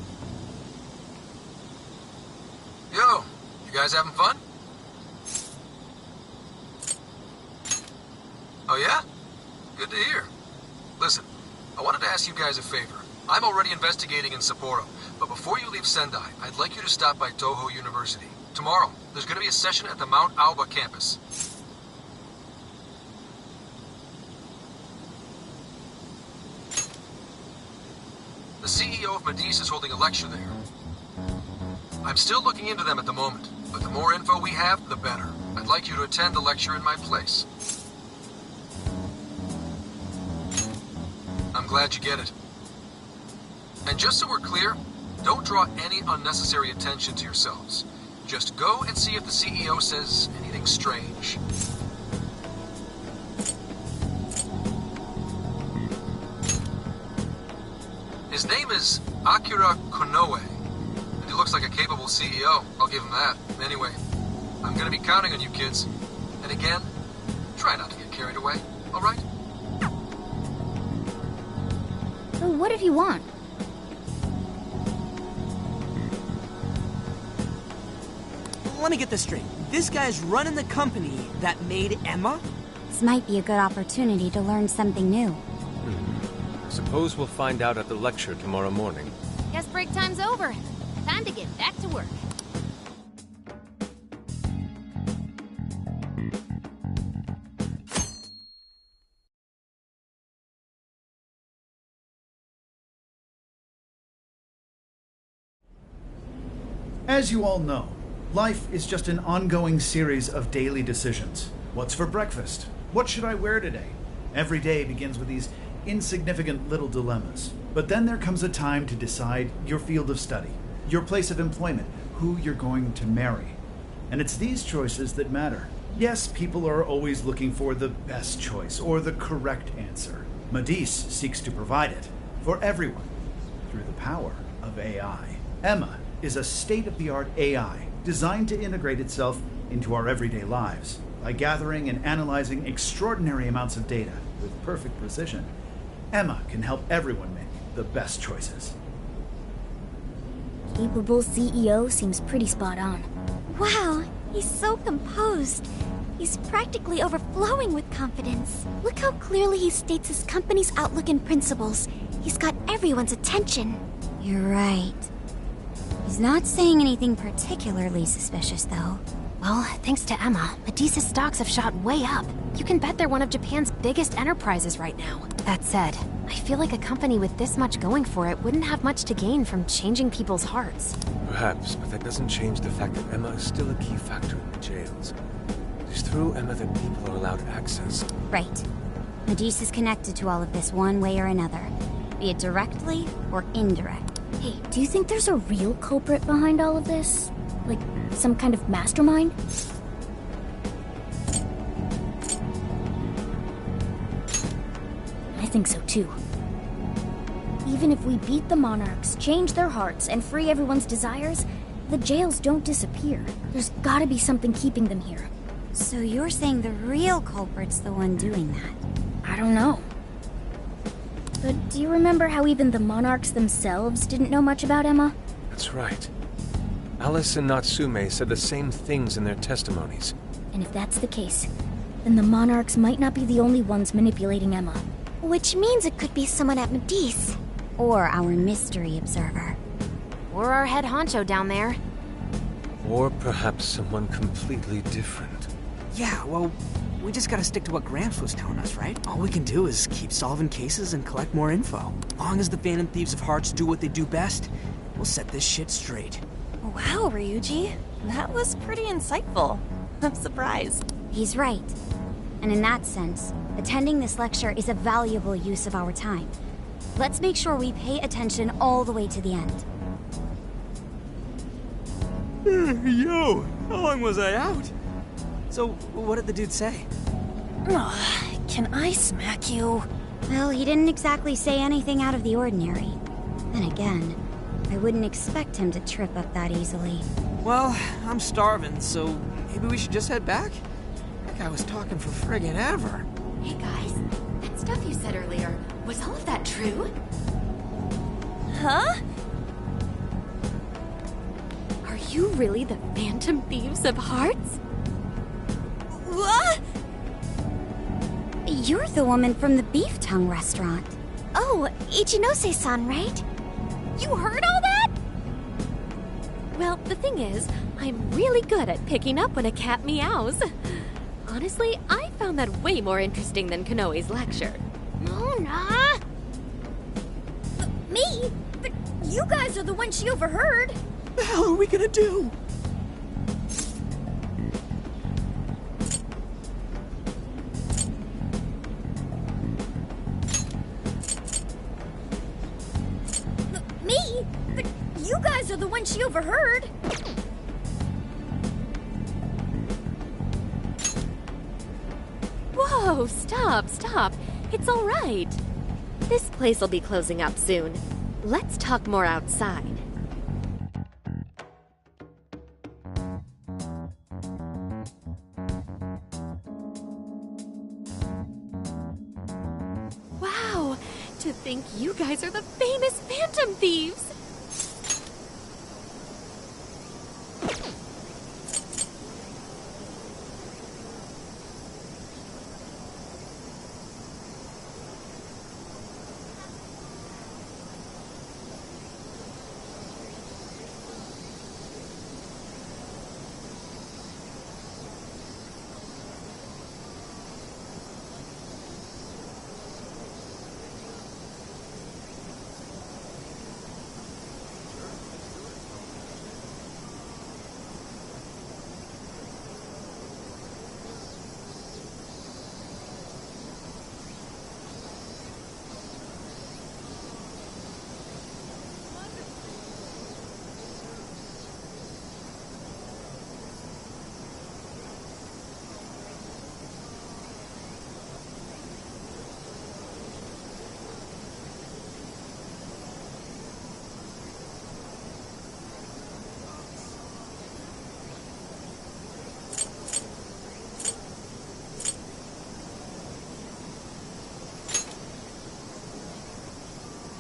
Yo, you guys having fun? Oh yeah? Good to hear. Listen, I wanted to ask you guys a favor. I'm already investigating in Sapporo, but before you leave Sendai, I'd like you to stop by Toho University. Tomorrow, there's going to be a session at the Mount Aoba campus. The CEO of Medice is holding a lecture there. I'm still looking into them at the moment, but the more info we have, the better. I'd like you to attend the lecture in my place. I'm glad you get it. And just so we're clear, don't draw any unnecessary attention to yourselves. Just go and see if the CEO says anything strange. His name is Akira Konoe, and he looks like a capable CEO. I'll give him that. Anyway, I'm gonna be counting on you kids. And again, try not to get carried away, all right? So what did he want? Let me get this straight. This guy's running the company that made Emma? This might be a good opportunity to learn something new. Suppose we'll find out at the lecture tomorrow morning. Guess break time's over. Time to get back to work. As you all know, life is just an ongoing series of daily decisions. What's for breakfast? What should I wear today? Every day begins with these insignificant little dilemmas. But then there comes a time to decide your field of study, your place of employment, who you're going to marry. And it's these choices that matter. Yes, people are always looking for the best choice or the correct answer. Medice seeks to provide it for everyone through the power of AI. Emma is a state-of-the-art AI designed to integrate itself into our everyday lives. By gathering and analyzing extraordinary amounts of data with perfect precision, Emma can help everyone make the best choices. Capable CEO seems pretty spot on. Wow, he's so composed. He's practically overflowing with confidence. Look how clearly he states his company's outlook and principles. He's got everyone's attention. You're right. He's not saying anything particularly suspicious, though. Well, thanks to Emma, Medice's stocks have shot way up. You can bet they're one of Japan's biggest enterprises right now. That said, I feel like a company with this much going for it wouldn't have much to gain from changing people's hearts. Perhaps, but that doesn't change the fact that Emma is still a key factor in the jails. It is through Emma that people are allowed access. Right. Medice is connected to all of this one way or another, be it directly or indirect. Hey, do you think there's a real culprit behind all of this? Like, some kind of mastermind? I think so too. Even if we beat the monarchs, change their hearts, and free everyone's desires, the jails don't disappear. There's gotta be something keeping them here. So you're saying the real culprit's the one doing that? I don't know. But do you remember how even the monarchs themselves didn't know much about Emma? That's right. Alice and Natsume said the same things in their testimonies. And if that's the case, then the monarchs might not be the only ones manipulating Emma. Which means it could be someone at Medice. Or our mystery observer. Or our head honcho down there. Or perhaps someone completely different. Yeah, well, we just gotta stick to what Gramps was telling us, right? All we can do is keep solving cases and collect more info. Long as the Phantom Thieves of Hearts do what they do best, We'll set this shit straight. Wow, Ryuji. That was pretty insightful. I'm surprised. He's right. And in that sense, attending this lecture is a valuable use of our time. Let's make sure we pay attention all the way to the end. Yo, how long was I out? So, what did the dude say? Can I smack you? Well, he didn't exactly say anything out of the ordinary. Then again, I wouldn't expect him to trip up that easily. Well, I'm starving, so maybe we should just head back? That guy was talking for friggin' ever. Hey guys, that stuff you said earlier, was all of that true? Huh? Are you really the Phantom Thieves of Hearts? What? You're the woman from the Beef Tongue restaurant. Oh, Ichinose-san, right? You heard all that? Well, the thing is, I'm really good at picking up when a cat meows. Honestly, I found that way more interesting than Konoe's lecture. Mona! Me? But you guys are the ones she overheard. The hell are we gonna do? Me? But you guys are the ones she overheard. Whoa, stop. It's all right. This place will be closing up soon. Let's talk more outside. Wow, to think you guys are the famous Phantom Thieves!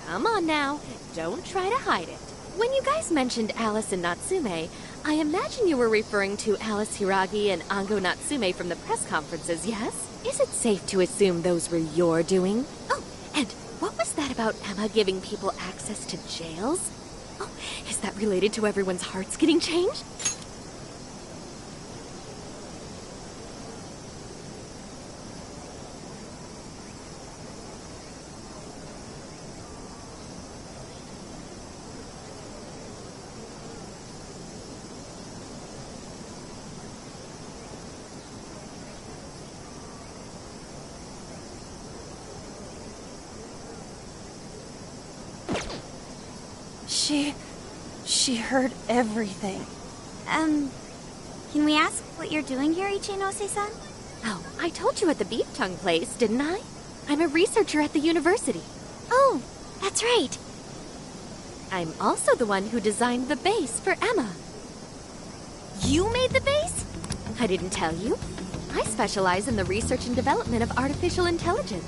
Come on now, don't try to hide it. When you guys mentioned Alice and Natsume, I imagine you were referring to Alice Hiragi and Ango Natsume from the press conferences, yes? Is it safe to assume those were your doing? Oh, and what was that about Emma giving people access to jails? Oh, is that related to everyone's hearts getting changed? She heard everything. Can we ask what you're doing here, Ichinose-san? Oh, I told you at the Beef Tongue place, didn't I? I'm a researcher at the university. Oh, that's right. I'm also the one who designed the base for Emma. You made the base? I didn't tell you. I specialize in the research and development of artificial intelligence.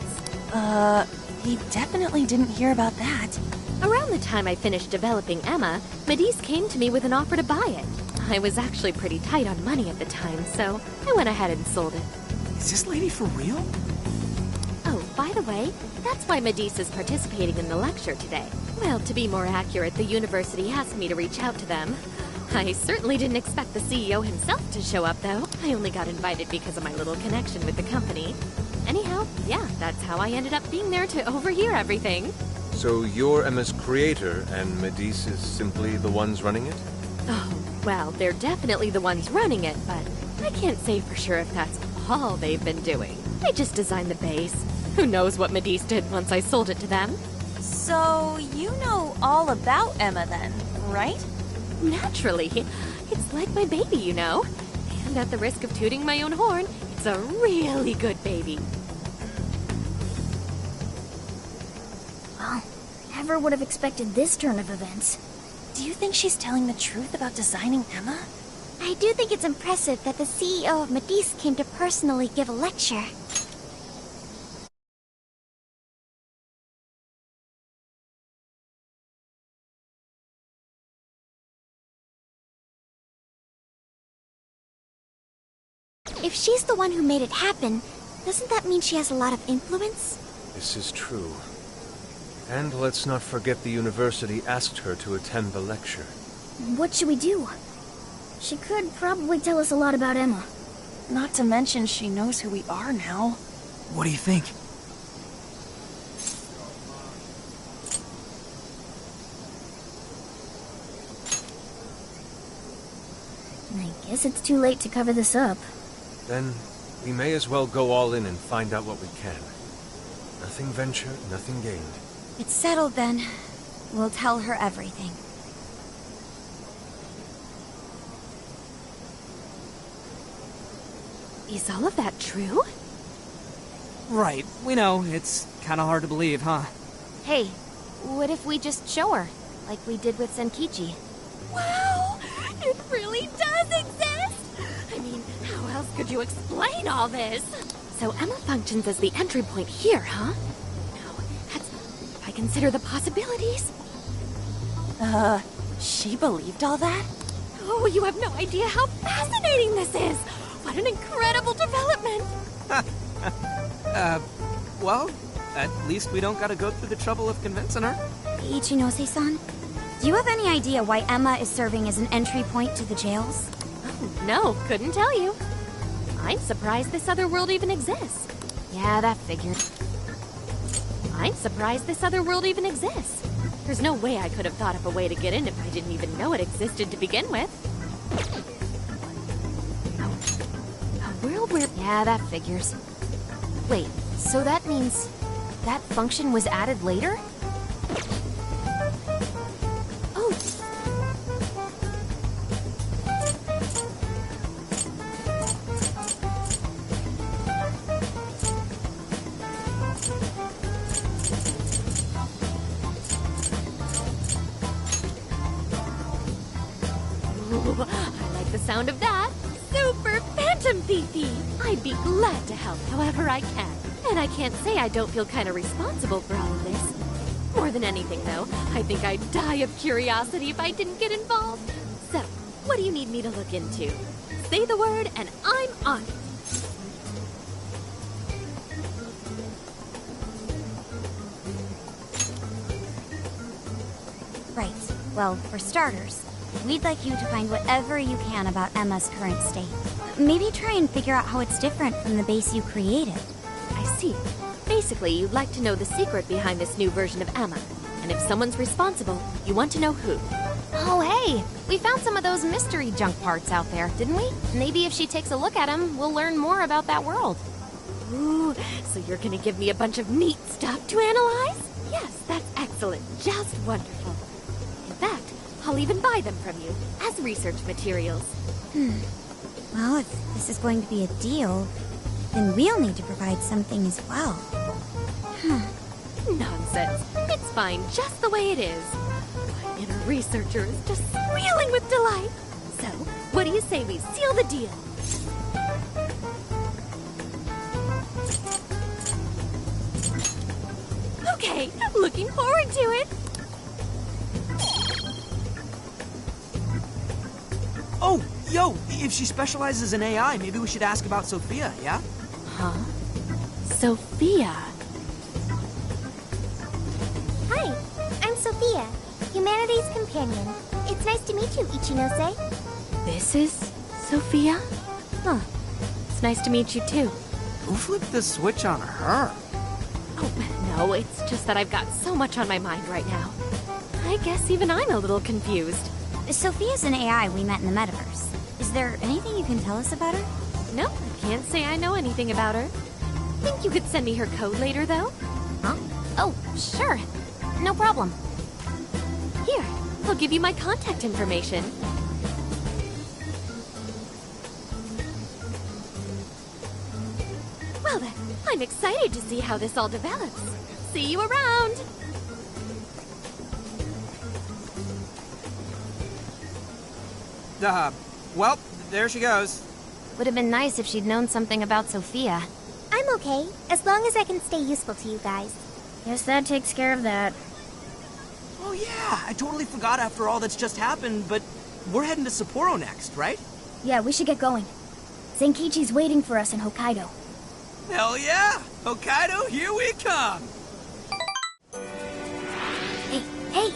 He definitely didn't hear about that. Around the time I finished developing Emma, Medice came to me with an offer to buy it. I was actually pretty tight on money at the time, so I went ahead and sold it. Is this lady for real? Oh, by the way, that's why Medice is participating in the lecture today. Well, to be more accurate, the university asked me to reach out to them. I certainly didn't expect the CEO himself to show up, though. I only got invited because of my little connection with the company. Anyhow, yeah, that's how I ended up being there to overhear everything. So you're Emma's creator, and Medice is simply the ones running it? Oh, well, they're definitely the ones running it, but I can't say for sure if that's all they've been doing. I just designed the base. Who knows what Medice did once I sold it to them? So, you know all about Emma then, right? Naturally. It's like my baby, you know. And at the risk of tooting my own horn, it's a really good baby. Well, never would have expected this turn of events. Do you think she's telling the truth about designing Emma? I do think it's impressive that the CEO of Medice came to personally give a lecture. If she's the one who made it happen, doesn't that mean she has a lot of influence? This is true. And let's not forget the university asked her to attend the lecture. What should we do? She could probably tell us a lot about Emma. Not to mention she knows who we are now. What do you think? I guess it's too late to cover this up. Then we may as well go all in and find out what we can. Nothing ventured, nothing gained. It's settled then. We'll tell her everything. Is all of that true? Right. We know. It's kind of hard to believe, huh? Hey, what if we just show her, like we did with Senkichi? Wow! It really does exist! I mean, how else could you explain all this? So Emma functions as the entry point here, huh? No, that's... if I consider the possibilities... She believed all that? Oh, you have no idea how fascinating this is! What an incredible development! Well, at least we don't gotta go through the trouble of convincing her. Ichinose-san, do you have any idea why Emma is serving as an entry point to the jails? Oh, no, couldn't tell you. I'm surprised this other world even exists. Yeah, that figured. I'm surprised this other world even exists. There's no way I could have thought of a way to get in if I didn't even know it existed to begin with. A world where... Yeah, that figures. Wait, so that means that function was added later? Oh. Ooh, I like the sound of that. Super Phantom Fifi! I'd be glad to help however I can. And I can't say I don't feel kind of responsible for all of this. More than anything, though, I think I'd die of curiosity if I didn't get involved. So, what do you need me to look into? Say the word and I'm on it. Right. Well, for starters, we'd like you to find whatever you can about Emma's current state. Maybe try and figure out how it's different from the base you created. I see. Basically, you'd like to know the secret behind this new version of Emma. And if someone's responsible, you want to know who. Oh, hey! We found some of those mystery junk parts out there, didn't we? Maybe if she takes a look at them, we'll learn more about that world. Ooh, so you're gonna give me a bunch of neat stuff to analyze? Yes, that's excellent. Just wonderful. In fact, I'll even buy them from you as research materials. Well, if this is going to be a deal, then we'll need to provide something as well. Nonsense. It's fine just the way it is. My inner researcher is just squealing with delight. So, what do you say we seal the deal? Okay, looking forward to it. Oh, yo, if she specializes in AI, maybe we should ask about Sophia, yeah? Huh? Sophia? Hi, I'm Sophia, Humanity's companion. It's nice to meet you, Ichinose. This is Sophia? Huh. It's nice to meet you too. Who flipped the switch on her? Oh, know, it's just that I've got so much on my mind right now. I guess even I'm a little confused. Sophia's an AI we met in the metaverse. Is there anything you can tell us about her? No, I can't say I know anything about her. Think you could send me her code later, though? Huh? Oh, sure. No problem. Here, I'll give you my contact information. Well then, I'm excited to see how this all develops. See you around! Well, there she goes. Would have been nice if she'd known something about Sophia. I'm okay, as long as I can stay useful to you guys. Guess that takes care of that. Oh yeah, I totally forgot after all that's just happened, but we're heading to Sapporo next, right? Yeah, we should get going. Zenkichi's waiting for us in Hokkaido. Hell yeah! Hokkaido, here we come! Hey, hey!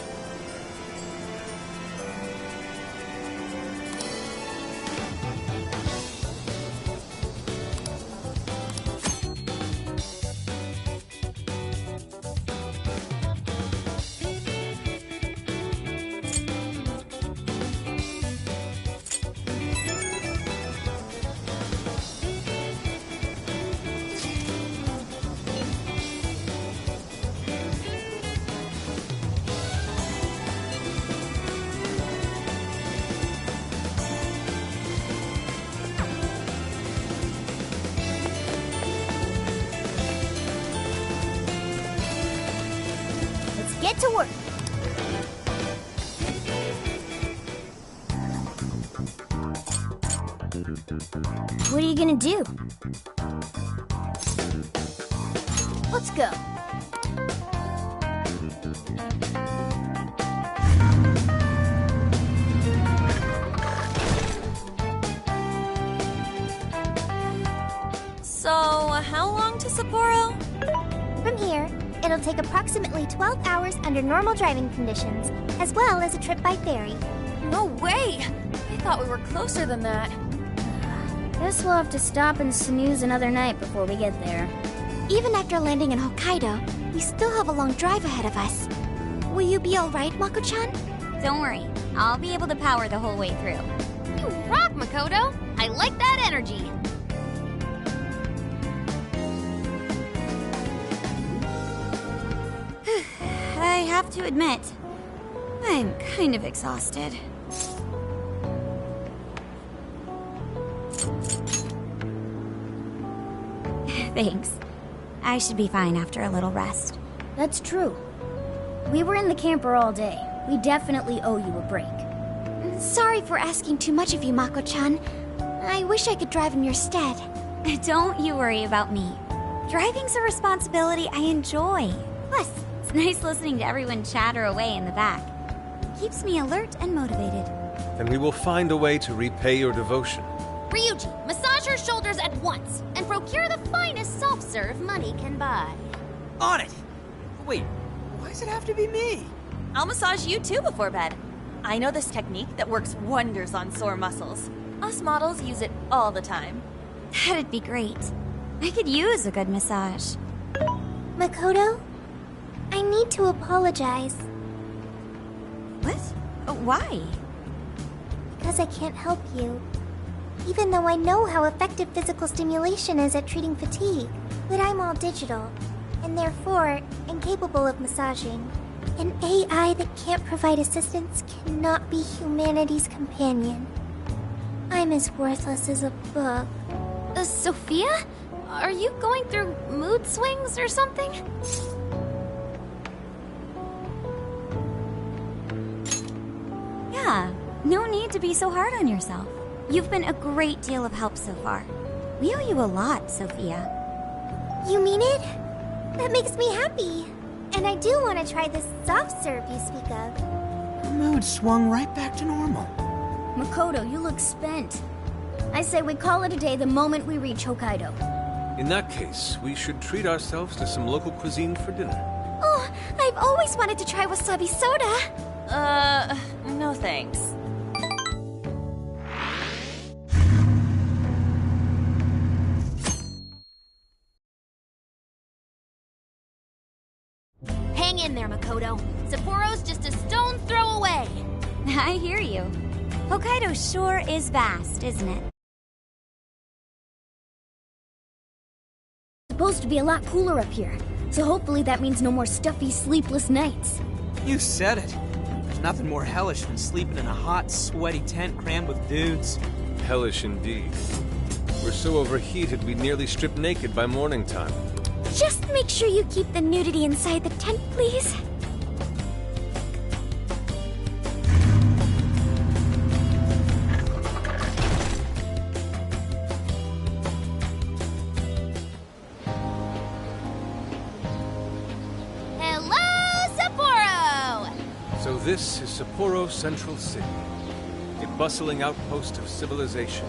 Get to work. What are you gonna do? Let's go. So, how long to Sapporo? From here, it'll take approximately 12 hours under normal driving conditions, as well as a trip by ferry. No way! I thought we were closer than that. Guess we'll have to stop and snooze another night before we get there. Even after landing in Hokkaido, we still have a long drive ahead of us. Will you be alright, Mako-chan? Don't worry, I'll be able to power the whole way through. You rock, Makoto! I like that energy! I have to admit, I'm kind of exhausted. Thanks. I should be fine after a little rest. That's true. We were in the camper all day. We definitely owe you a break. Sorry for asking too much of you, Mako-chan. I wish I could drive in your stead. Don't you worry about me. Driving's a responsibility I enjoy. Plus, it's nice listening to everyone chatter away in the back. It keeps me alert and motivated. Then we will find a way to repay your devotion. Ryuji, massage her shoulders at once and procure the finest self-serve money can buy. On it! Wait, why does it have to be me? I'll massage you too before bed. I know this technique that works wonders on sore muscles. Us models use it all the time. That'd be great. I could use a good massage. Makoto, I need to apologize. What? Why? Because I can't help you. Even though I know how effective physical stimulation is at treating fatigue, but I'm all digital, and therefore incapable of massaging. An AI that can't provide assistance cannot be humanity's companion. I'm as worthless as a book. Sophia? Are you going through mood swings or something? Yeah, no need to be so hard on yourself. You've been a great deal of help so far. We owe you a lot, Sophia. You mean it? That makes me happy. And I do want to try this soft serve you speak of. Her mood swung right back to normal. Makoto, you look spent. I say we call it a day the moment we reach Hokkaido. In that case, we should treat ourselves to some local cuisine for dinner. Oh, I've always wanted to try wasabi soda. No thanks. Sapporo's just a stone's throw away. I hear you. Hokkaido sure is vast, isn't it? Supposed to be a lot cooler up here, so hopefully that means no more stuffy, sleepless nights. You said it. There's nothing more hellish than sleeping in a hot, sweaty tent crammed with dudes. Hellish indeed. We're so overheated we nearly strip naked by morning time. Just make sure you keep the nudity inside the tent, please. Hello, Sapporo! So this is Sapporo Central City, a bustling outpost of civilization,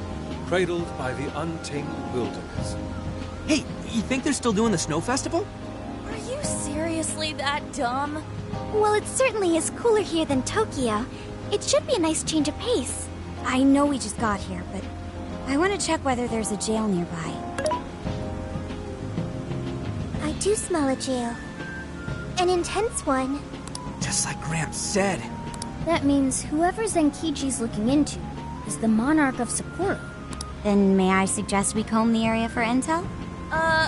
cradled by the untamed wilderness. Hey, you think they're still doing the snow festival? Are you seriously that dumb? Well, it certainly is cooler here than Tokyo. It should be a nice change of pace. I know we just got here, but I want to check whether there's a jail nearby. I do smell a jail. An intense one. Just like Gramps said. That means whoever Zenkichi's looking into is the monarch of Sapporo. Then may I suggest we comb the area for intel?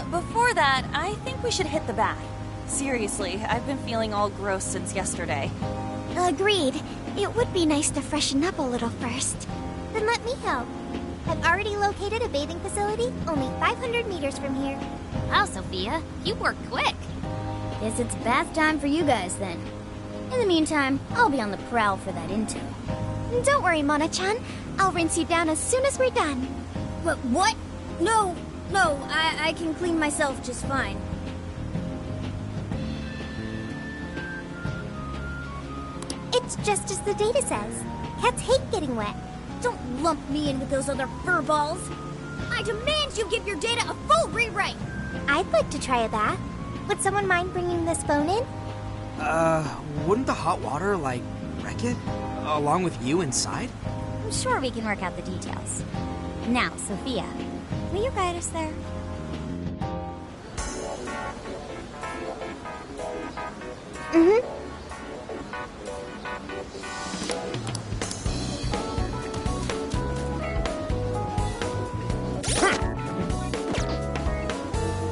Before that, I think we should hit the bath. Seriously, I've been feeling all gross since yesterday. Agreed. It would be nice to freshen up a little first. Then let me help. I've already located a bathing facility only 500 meters from here. Wow, Sophia, you work quick. Guess it's bath time for you guys then. In the meantime, I'll be on the prowl for that intel. Don't worry, Mona-chan. I'll rinse you down as soon as we're done. But what? No, I can clean myself just fine. It's just as the data says. Cats hate getting wet. Don't lump me in with those other furballs. I demand you give your data a full rewrite. I'd like to try a bath. Would someone mind bringing this phone in? Wouldn't the hot water, wreck it? Along with you inside? I'm sure we can work out the details. Now, Sophia, will you guide us there? Mm-hmm.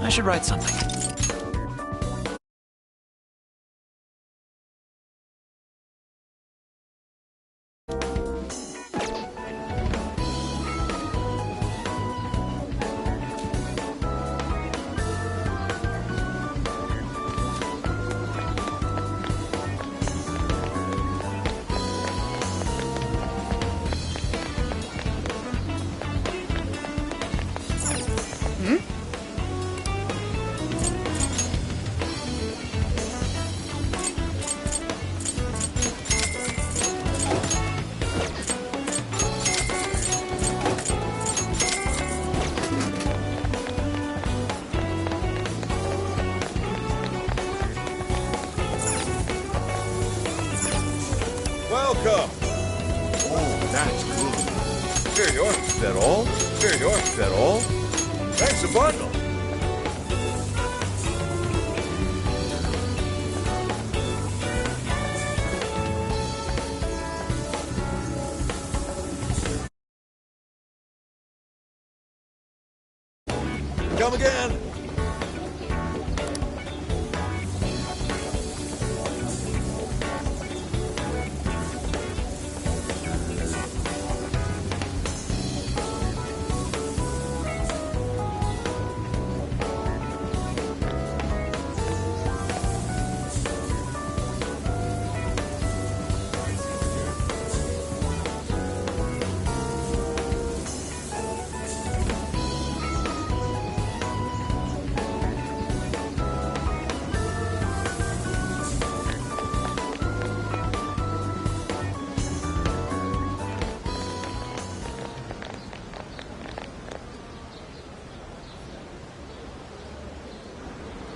I should write something. Welcome! Oh, that's good. Here you are. Is that all? Here you are. Is that all? Thanks a bundle. Come again.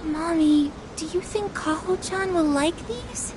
Mommy, do you think Kaho-chan will like these?